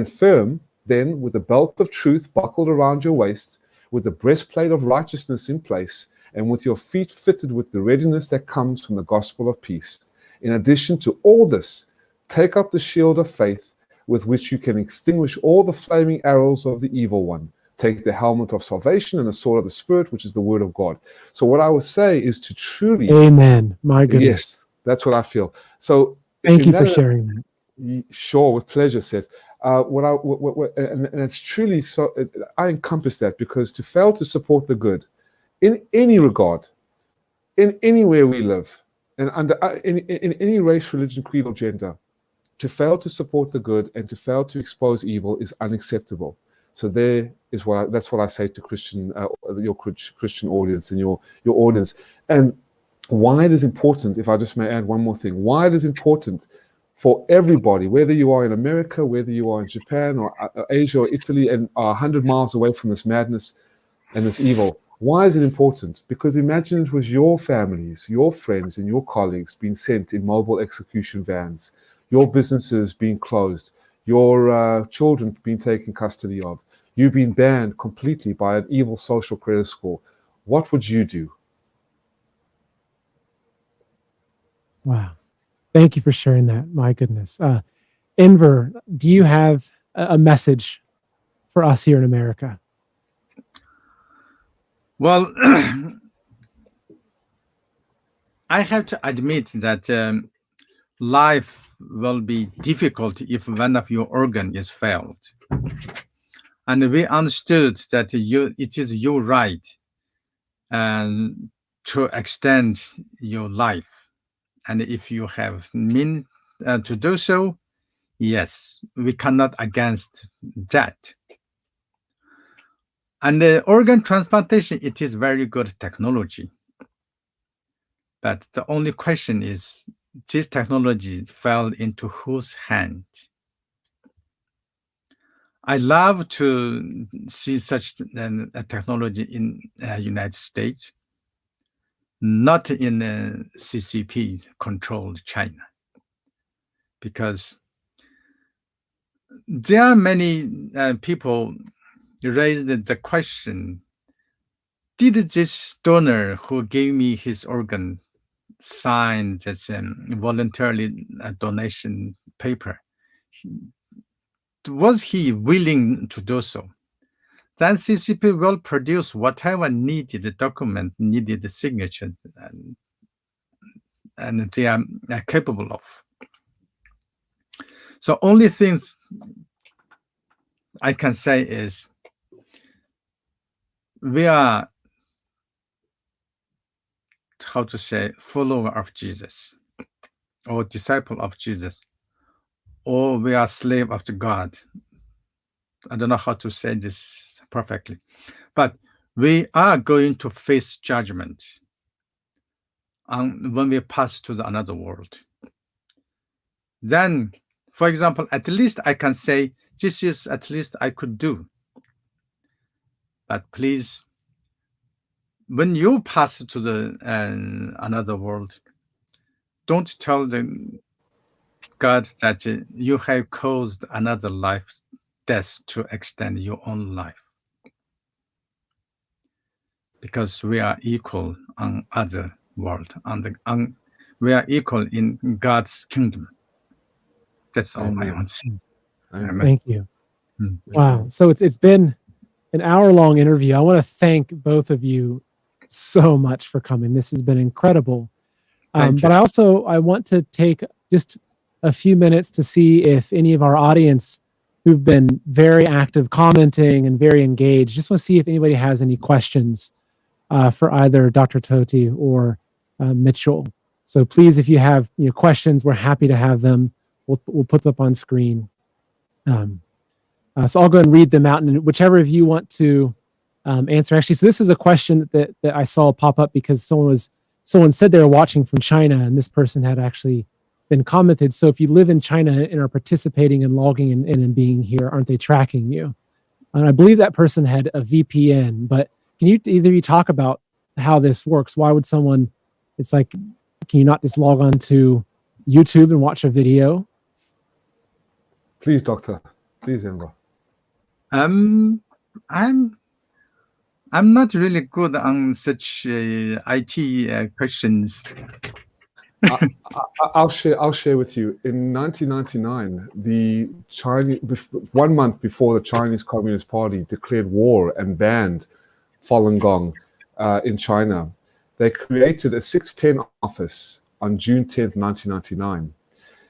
[SPEAKER 3] firm, then with the belt of truth buckled around your waist, with the breastplate of righteousness in place, and with your feet fitted with the readiness that comes from the gospel of peace. In addition to all this, take up the shield of faith, with which you can extinguish all the flaming arrows of the evil one. Take the helmet of salvation and the sword of the Spirit, which is the word of God." So what I would say is to truly...
[SPEAKER 1] Amen. My goodness.
[SPEAKER 3] Yes, that's what I feel. So
[SPEAKER 1] thank you for sharing that.
[SPEAKER 3] Sure, with pleasure, Seth. And it's truly so. I encompass that, because to fail to support the good, in any regard, in anywhere we live, and under in any race, religion, creed, or gender, to fail to support the good and to fail to expose evil is unacceptable. So that's what I say to your Christian audience and your audience. And why it is important, if I just may add one more thing, why it is important for everybody, whether you are in America, whether you are in Japan or Asia or Italy, and are 100 miles away from this madness and this evil. Why is it important? Because imagine it was your families, your friends, and your colleagues being sent in mobile execution vans, your businesses being closed, your children being taken custody of, you being banned completely by an evil social credit score. What would you do?
[SPEAKER 1] Wow. Thank you for sharing that. My goodness. Enver, do you have a message for us here in America?
[SPEAKER 2] Well, I have to admit that life will be difficult if one of your organ is failed. And we understood that it is your right and to extend your life. And if you have mean to do so, yes, we cannot against that. And the organ transplantation, it is very good technology. But the only question is, this technology fell into whose hand? I love to see such a technology in United States, not in CCP-controlled China, because there are many people raised the question, did this donor who gave me his organ sign this voluntarily donation paper? Was he willing to do so? Then CCP will produce whatever needed document, needed signature, and they are capable of. So only things I can say is we are, how to say, follower of Jesus or disciple of Jesus, or we are slave of the God. I don't know how to say this perfectly, but we are going to face judgment when we pass to another world. Then, for example, at least I can say, this is at least I could do. But please, when you pass to the another world, don't tell the God that you have caused another life's death to extend your own life. Because we are equal on other world, we are equal in God's kingdom. That's all I want to say.
[SPEAKER 3] Amen.
[SPEAKER 1] Thank you. Wow. So it's been an hour-long interview. I want to thank both of you so much for coming. This has been incredible. But I want to take just a few minutes to see if any of our audience who've been very active commenting and very engaged, just want to see if anybody has any questions for either Dr. Toti or Mitchell. So please, if you have questions, we're happy to have them. We'll put them up on screen. So I'll go and read them out, and whichever of you want to answer. Actually, so this is a question that I saw pop up because someone said they were watching from China, and this person had actually been commented. So if you live in China and are participating and logging in and being here, aren't they tracking you? And I believe that person had a VPN, but can you either of you talk about how this works? Why would someone, it's like, can you not just log on to YouTube and watch a video?
[SPEAKER 3] Please, Doctor. Please, Emma.
[SPEAKER 2] I'm not really good on such IT questions.
[SPEAKER 3] I'll share with you. In 1999, the Chinese, 1 month before the Chinese Communist Party declared war and banned Falun Gong in China, they created a 610 office on June 10th, 1999.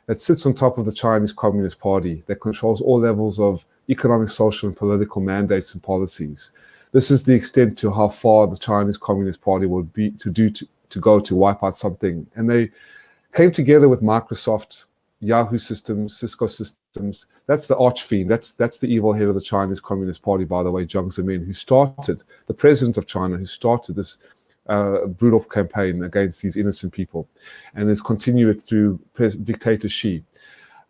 [SPEAKER 3] That sits on top of the Chinese Communist Party, that controls all levels of economic, social, and political mandates and policies. This is the extent to how far the Chinese Communist Party would be to go to wipe out something. And they came together with Microsoft, Yahoo systems, Cisco systems. That's the archfiend. That's the evil head of the Chinese Communist Party, by the way, Jiang Zemin, the president of China, who started this brutal campaign against these innocent people, and has continued through dictator Xi.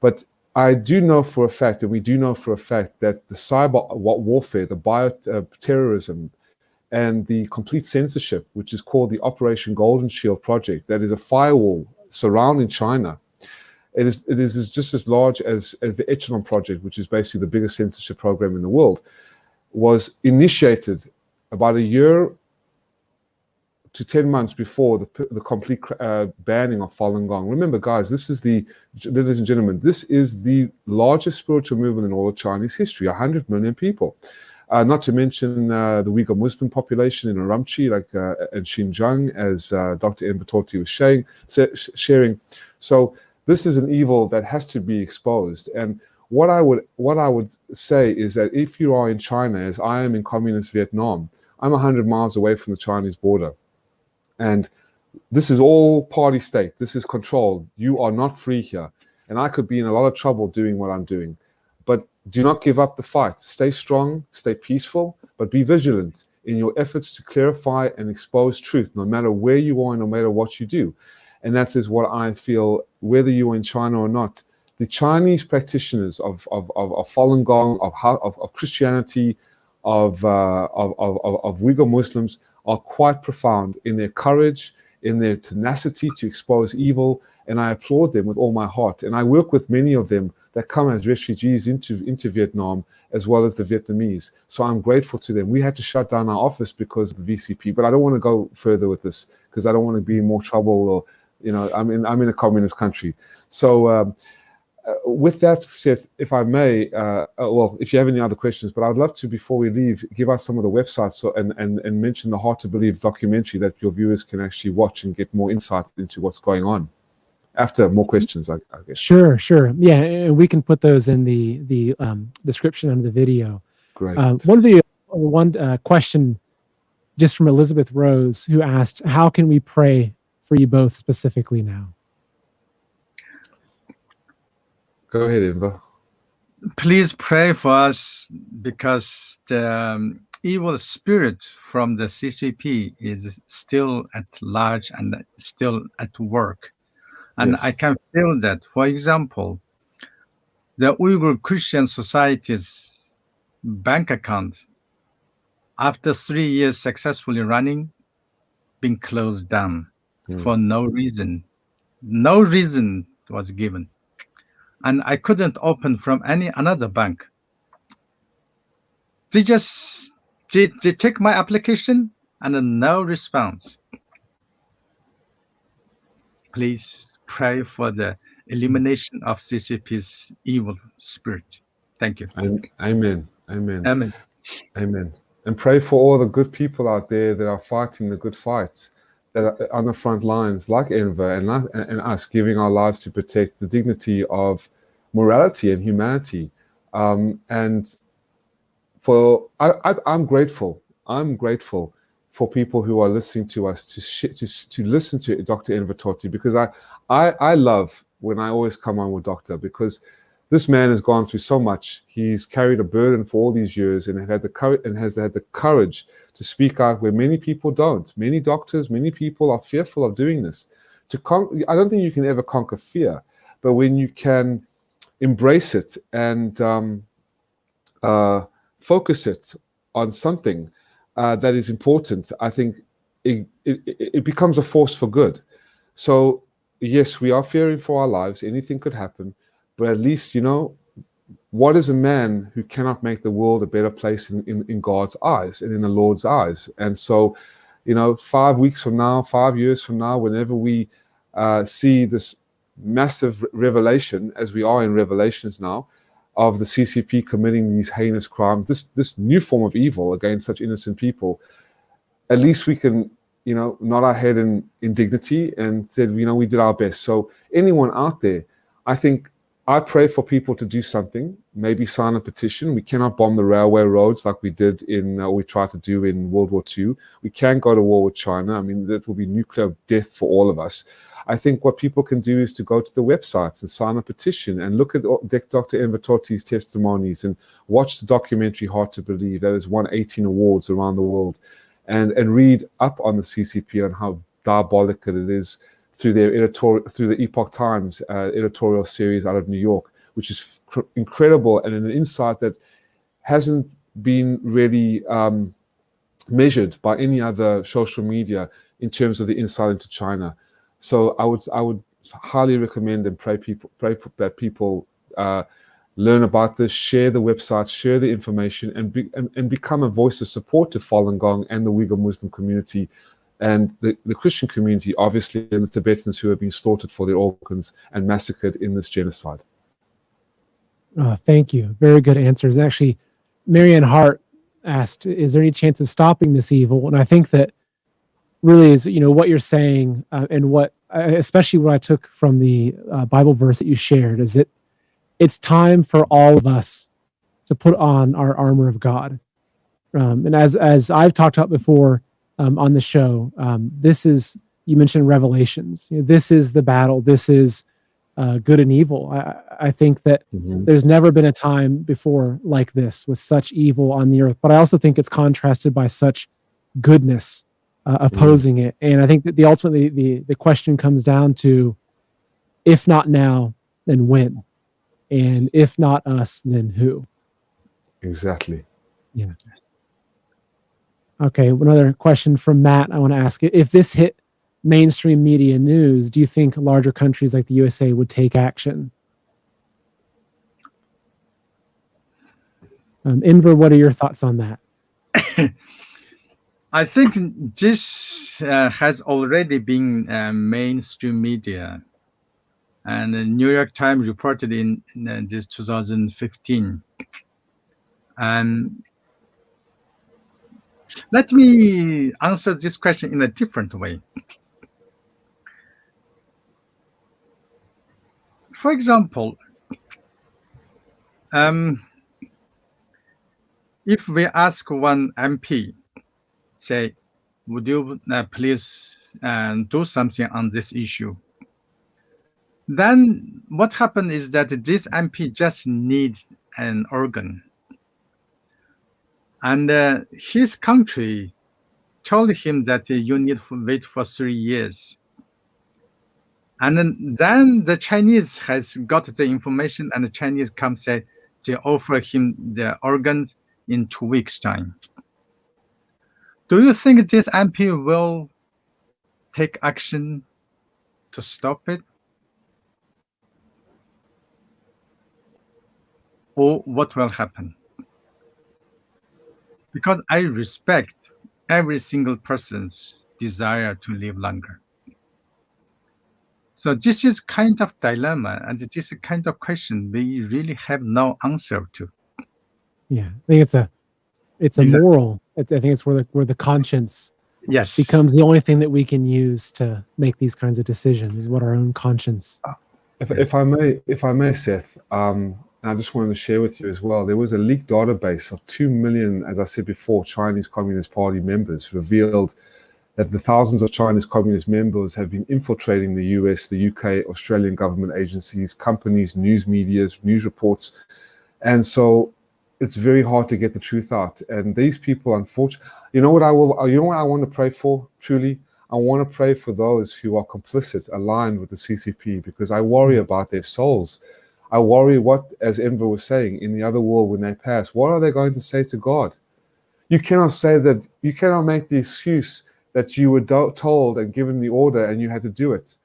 [SPEAKER 3] But I do know for a fact, and we do know for a fact, that the cyber warfare, the bioterrorism, and the complete censorship, which is called the Operation Golden Shield project, that is a firewall surrounding China. It is just as large as the Echelon project, which is basically the biggest censorship program in the world, was initiated about a year to 10 months before the complete banning of Falun Gong. Remember, guys, ladies and gentlemen, this is the largest spiritual movement in all of Chinese history, 100 million people. Not to mention the Uyghur Muslim population in Urumqi, like in Xinjiang, as Dr. Envertoti was sharing. So this is an evil that has to be exposed. And what I would say is that if you are in China, as I am in communist Vietnam, I'm 100 miles away from the Chinese border. And this is all party state. This is controlled. You are not free here. And I could be in a lot of trouble doing what I'm doing. But do not give up the fight. Stay strong, stay peaceful, but be vigilant in your efforts to clarify and expose truth, no matter where you are, no matter what you do. And that is what I feel, whether you're in China or not. The Chinese practitioners of Falun Gong, of Christianity, of Uyghur Muslims are quite profound in their courage, in their tenacity to expose evil, and I applaud them with all my heart. And I work with many of them that come as refugees into Vietnam, as well as the Vietnamese. So I'm grateful to them. We had to shut down our office because of the VCP, but I don't want to go further with this because I don't want to be in more trouble, or, you know, I'm in a communist country. So with that, Seth, if I may, well, if you have any other questions, but I would love to, before we leave, give us some of the websites and mention the Hard to Believe documentary that your viewers can actually watch and get more insight into what's going on. After more questions, I guess.
[SPEAKER 1] Sure. Yeah, and we can put those in the description under the video.
[SPEAKER 3] Great.
[SPEAKER 1] One question just from Elizabeth Rose, who asked, how can we pray for you both specifically now?
[SPEAKER 3] Go ahead, Inva.
[SPEAKER 2] Please pray for us, because the evil spirit from the CCP is still at large and still at work. And
[SPEAKER 3] Yes.
[SPEAKER 2] I can feel that. For example, the Uyghur Christian Society's bank account, after 3 years successfully running, being closed down for no reason. No reason was given. And I couldn't open from another bank. They just they take my application and no response. Please pray for the elimination of CCP's evil spirit. Thank you.
[SPEAKER 3] Amen.
[SPEAKER 2] Amen.
[SPEAKER 3] And pray for all the good people out there that are fighting the good fight, that are on the front lines, like Enver and us, giving our lives to protect the dignity of morality and humanity. And for I'm grateful. I'm grateful for people who are listening to us to listen to Dr. Enver Tohti, because I love when I always come on with Doctor, because this man has gone through so much. He's carried a burden for all these years and has had the courage to speak out where many people don't. Many doctors, many people are fearful of doing this. I don't think you can ever conquer fear, but when you can embrace it and focus it on something that is important, I think it becomes a force for good. So yes, we are fearing for our lives. Anything could happen, but at least, you know, what is a man who cannot make the world a better place in God's eyes and in the Lord's eyes? And so, you know, 5 weeks from now, 5 years from now, whenever we see this massive revelation, as we are in Revelations now, of the CCP committing these heinous crimes, this new form of evil against such innocent people, at least we can, you know, nod our head in dignity and said, you know, we did our best. So anyone out there, I pray for people to do something, maybe sign a petition. We cannot bomb the railway roads like we did we tried to do in World War II. We can't go to war with China. I mean, that will be nuclear death for all of us. I think what people can do is to go to the websites and sign a petition and look at Dr. Enver Tohti's testimonies and watch the documentary Hard to Believe that has won 18 awards around the world, and read up on the CCP and how diabolical it is through the Epoch Times editorial series out of New York, which is incredible and an insight that hasn't been really measured by any other social media in terms of the insight into China. So I would highly recommend and pray that people learn about this, share the website, share the information, and become a voice of support to Falun Gong and the Uyghur Muslim community and the Christian community, obviously, and the Tibetans who have been slaughtered for their organs and massacred in this genocide.
[SPEAKER 1] Thank you. Very good answers. Actually, Marianne Hart asked, is there any chance of stopping this evil? And I think that really is, you know, what you're saying and what, especially what I took from the Bible verse that you shared, is it's time for all of us to put on our armor of God And as I've talked about before on the show, this is, you mentioned Revelations. This is the battle. This is good and evil. I think that there's never been a time before like this with such evil on the earth. But I also think it's contrasted by such goodness opposing it. And I think that ultimately the question comes down to, if not now, then when? And if not us, then who?
[SPEAKER 3] Exactly.
[SPEAKER 1] Yeah. Okay, another question from Matt I want to ask. If this hit mainstream media news, do you think larger countries like the USA would take action? Inver, what are your thoughts on that?
[SPEAKER 2] I think this has already been mainstream media. And the New York Times reported in this 2015. And let me answer this question in a different way. For example, if we ask one MP, say, would you please do something on this issue? Then what happens is that this MP just needs an organ. And his country told him that you need to wait for 3 years. And then the Chinese has got the information, and the Chinese come say they offer him the organs in 2 weeks' time. Do you think this MP will take action to stop it? Or what will happen? Because I respect every single person's desire to live longer. So this is kind of dilemma, and this is kind of question we really have no answer to.
[SPEAKER 1] Yeah, I think it's a
[SPEAKER 2] Exactly.
[SPEAKER 1] moral. I think it's where the conscience
[SPEAKER 2] Yes.
[SPEAKER 1] becomes the only thing that we can use to make these kinds of decisions. Is what our own conscience.
[SPEAKER 3] If I may, Seth, I just wanted to share with you as well. There was a leaked database of 2 million, as I said before, Chinese Communist Party members revealed that the thousands of Chinese Communist members have been infiltrating the US, the UK, Australian government agencies, companies, news medias, news reports. And so it's very hard to get the truth out. And these people, unfortunately, you know what I want to pray for, truly? I want to pray for those who are complicit, aligned with the CCP, because I worry about their souls. I worry what, as Enver was saying, in the other world when they pass, what are they going to say to God? You cannot say that, you cannot make the excuse that you were told and given the order and you had to do it.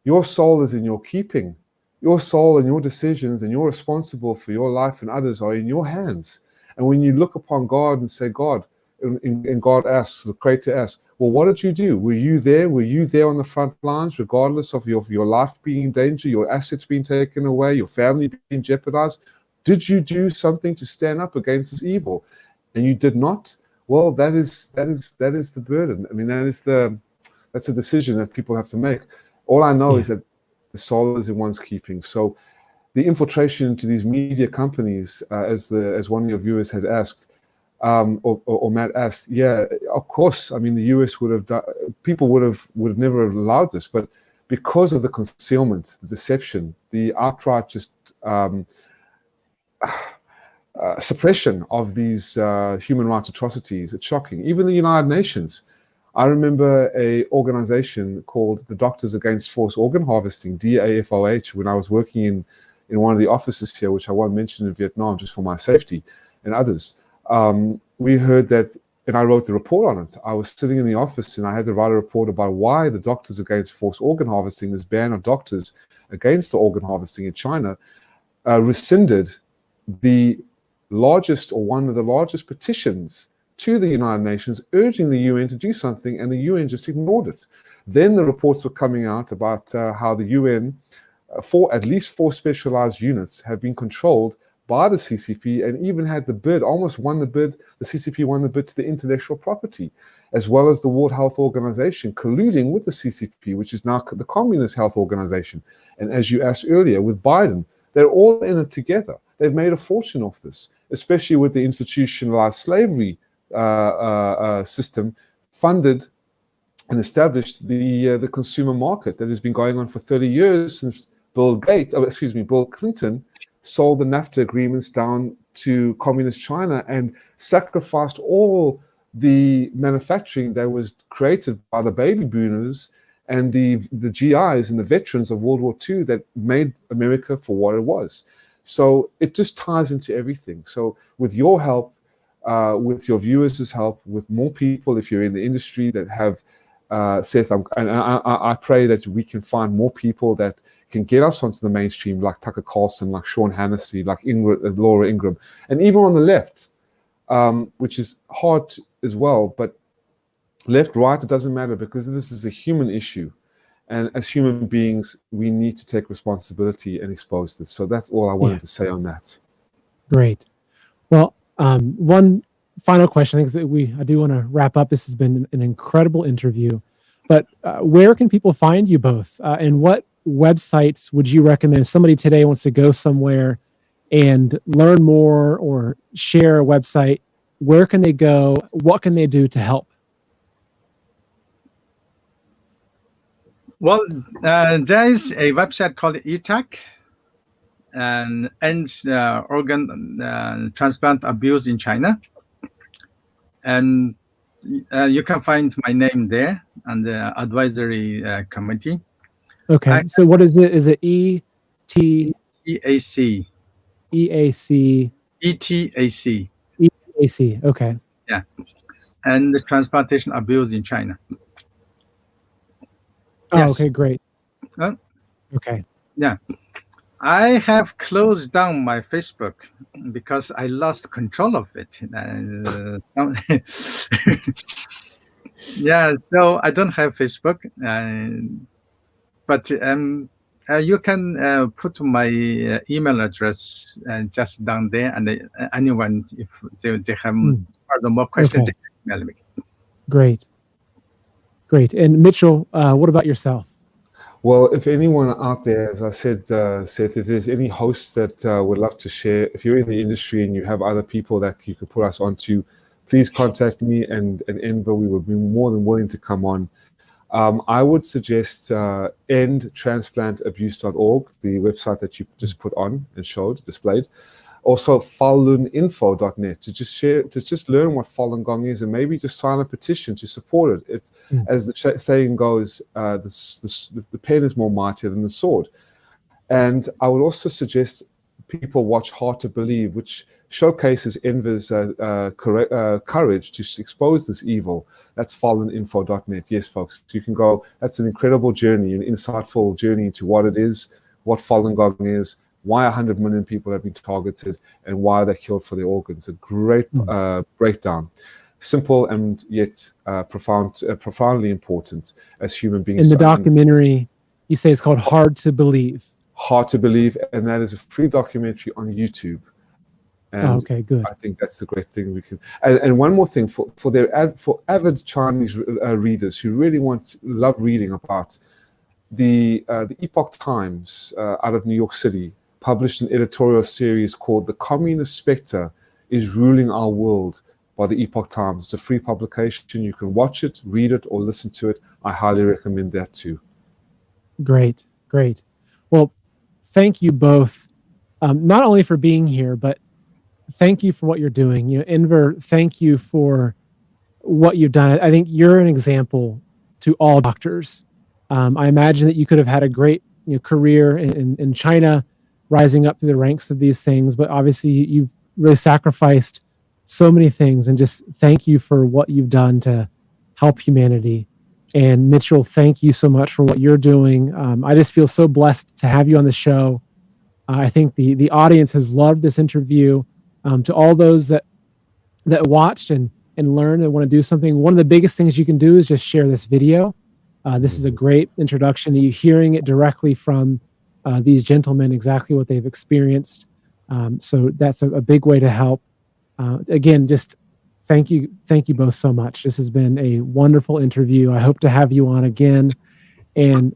[SPEAKER 3] Your soul is in your keeping. Your soul and your decisions, and you're responsible for your life and others, are in your hands. And when you look upon God and say, God, and God asks, the Creator asks, well, what did you do? Were you there? Were you there on the front lines, regardless of your life being in danger, your assets being taken away, your family being jeopardized? Did you do something to stand up against this evil? And you did not? Well, that is the burden. I mean, that's a decision that people have to make. All I know is that the soul is in one's keeping. So the infiltration into these media companies, as one of your viewers had asked, or Matt asked, yeah, of course. I mean, the US would have done, people would have never allowed this, but because of the concealment, the deception, the outright just suppression of these human rights atrocities, it's shocking. Even the United Nations. I remember a organization called the Doctors Against Forced Organ Harvesting, DAFOH, when I was working in one of the offices here, which I won't mention in Vietnam just for my safety and others. We heard that, and I wrote the report on it. I was sitting in the office and I had to write a report about why the Doctors Against Forced Organ Harvesting, this ban of doctors against the organ harvesting in China, rescinded the largest, or one of the largest petitions to the United Nations urging the UN to do something, and the UN just ignored it. Then the reports were coming out about how the UN, at least 4 specialized units, have been controlled by the CCP, and even had the bid, almost won the bid, the CCP won the bid to the intellectual property, as well as the World Health Organization colluding with the CCP, which is now the Communist Health Organization. And as you asked earlier, with Biden, they're all in it together. They've made a fortune off this, especially with the institutionalized slavery system funded and established the consumer market that has been going on for 30 years since Bill Clinton sold the NAFTA agreements down to communist China and sacrificed all the manufacturing that was created by the baby boomers and the GIs and the veterans of World War II that made America for what it was. So it just ties into everything. So with your help, with your viewers' help, with more people, if you're in the industry that have Seth, I pray that we can find more people that can get us onto the mainstream, like Tucker Carlson, like Sean Hannity, like Laura Ingraham, and even on the left, which is hard as well. But left, right, it doesn't matter, because this is a human issue. And as human beings, we need to take responsibility and expose this. So that's all I wanted to say on that.
[SPEAKER 1] Great. Well, one final question, I think I do want to wrap up. This has been an incredible interview, but where can people find you both? And what websites would you recommend if somebody today wants to go somewhere and learn more or share a website? Where can they go? What can they do to help?
[SPEAKER 2] Well, there is a website called ETAC, and ends organ transplant abuse in China. And you can find my name there and the advisory committee.
[SPEAKER 1] Okay. So what is it? Is it EAC?
[SPEAKER 2] EAC.
[SPEAKER 1] EAC.
[SPEAKER 2] ETAC.
[SPEAKER 1] EAC. Okay.
[SPEAKER 2] Yeah. And the transplantation abuse in China.
[SPEAKER 1] Oh,
[SPEAKER 2] Yes.
[SPEAKER 1] okay, great.
[SPEAKER 2] Okay. Yeah. I have closed down my Facebook because I lost control of it. Yeah, so I don't have Facebook, but you can put my email address just down there, and anyone, if they have further more questions, they can email me.
[SPEAKER 1] Great. And Mitchell, what about yourself?
[SPEAKER 3] Well, if anyone out there, as I said, Seth, if there's any hosts that would love to share, if you're in the industry and you have other people that you could put us onto, please contact me and Enver. We would be more than willing to come on. I would suggest endtransplantabuse.org, the website that you just put on and displayed. Also, faluninfo.net to just learn what Falun Gong is and maybe just sign a petition to support it. It's as the saying goes, the pen is more mightier than the sword. And I would also suggest people watch Hard to Believe, which showcases Enver's courage to expose this evil. That's faluninfo.net. Yes, folks, you can go. That's an incredible journey, an insightful journey into what it is, what Falun Gong is, why 100 million people have been targeted, and why they're killed for their organs. A great breakdown. Simple and yet profoundly important as human beings.
[SPEAKER 1] In the documentary, you say it's called Hard to Believe.
[SPEAKER 3] Hard to Believe, and that is a free documentary on YouTube. And
[SPEAKER 1] okay, good.
[SPEAKER 3] I think that's the great thing we can. And one more thing for avid Chinese readers who really love reading about the Epoch Times out of New York City published an editorial series called "The Communist Spectre is Ruling Our World" by the Epoch Times. It's a free publication. You can watch it, read it, or listen to it. I highly recommend that too.
[SPEAKER 1] Great. Well, thank you both, not only for being here, but thank you for what you're doing. Enver, thank you for what you've done. I think you're an example to all doctors. I imagine that you could have had a great career in China, rising up through the ranks of these things, but obviously you've really sacrificed so many things, and just thank you for what you've done to help humanity. And Mitchell, thank you so much for what you're doing. I just feel so blessed to have you on the show. I think the audience has loved this interview. To all those that watched and learned and want to do something, one of the biggest things you can do is just share this video. This is a great introduction to you hearing it directly from these gentlemen, exactly what they've experienced. So that's a big way to help. Again, just thank you both so much. This has been a wonderful interview. I hope to have you on again, and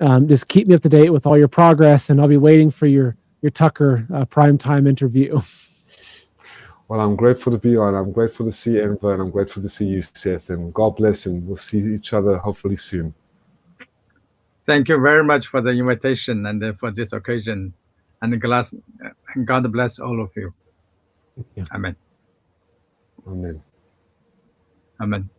[SPEAKER 1] just keep me up to date with all your progress, and I'll be waiting for your Tucker primetime interview.
[SPEAKER 3] Well, I'm grateful to be on. I'm grateful to see Enver, and I'm grateful to see you, Seth. And God bless, and we'll see each other hopefully soon.
[SPEAKER 2] Thank you very much for the invitation and for this occasion. And God bless all of you.
[SPEAKER 1] Yeah.
[SPEAKER 2] Amen.
[SPEAKER 3] Amen.
[SPEAKER 2] Amen.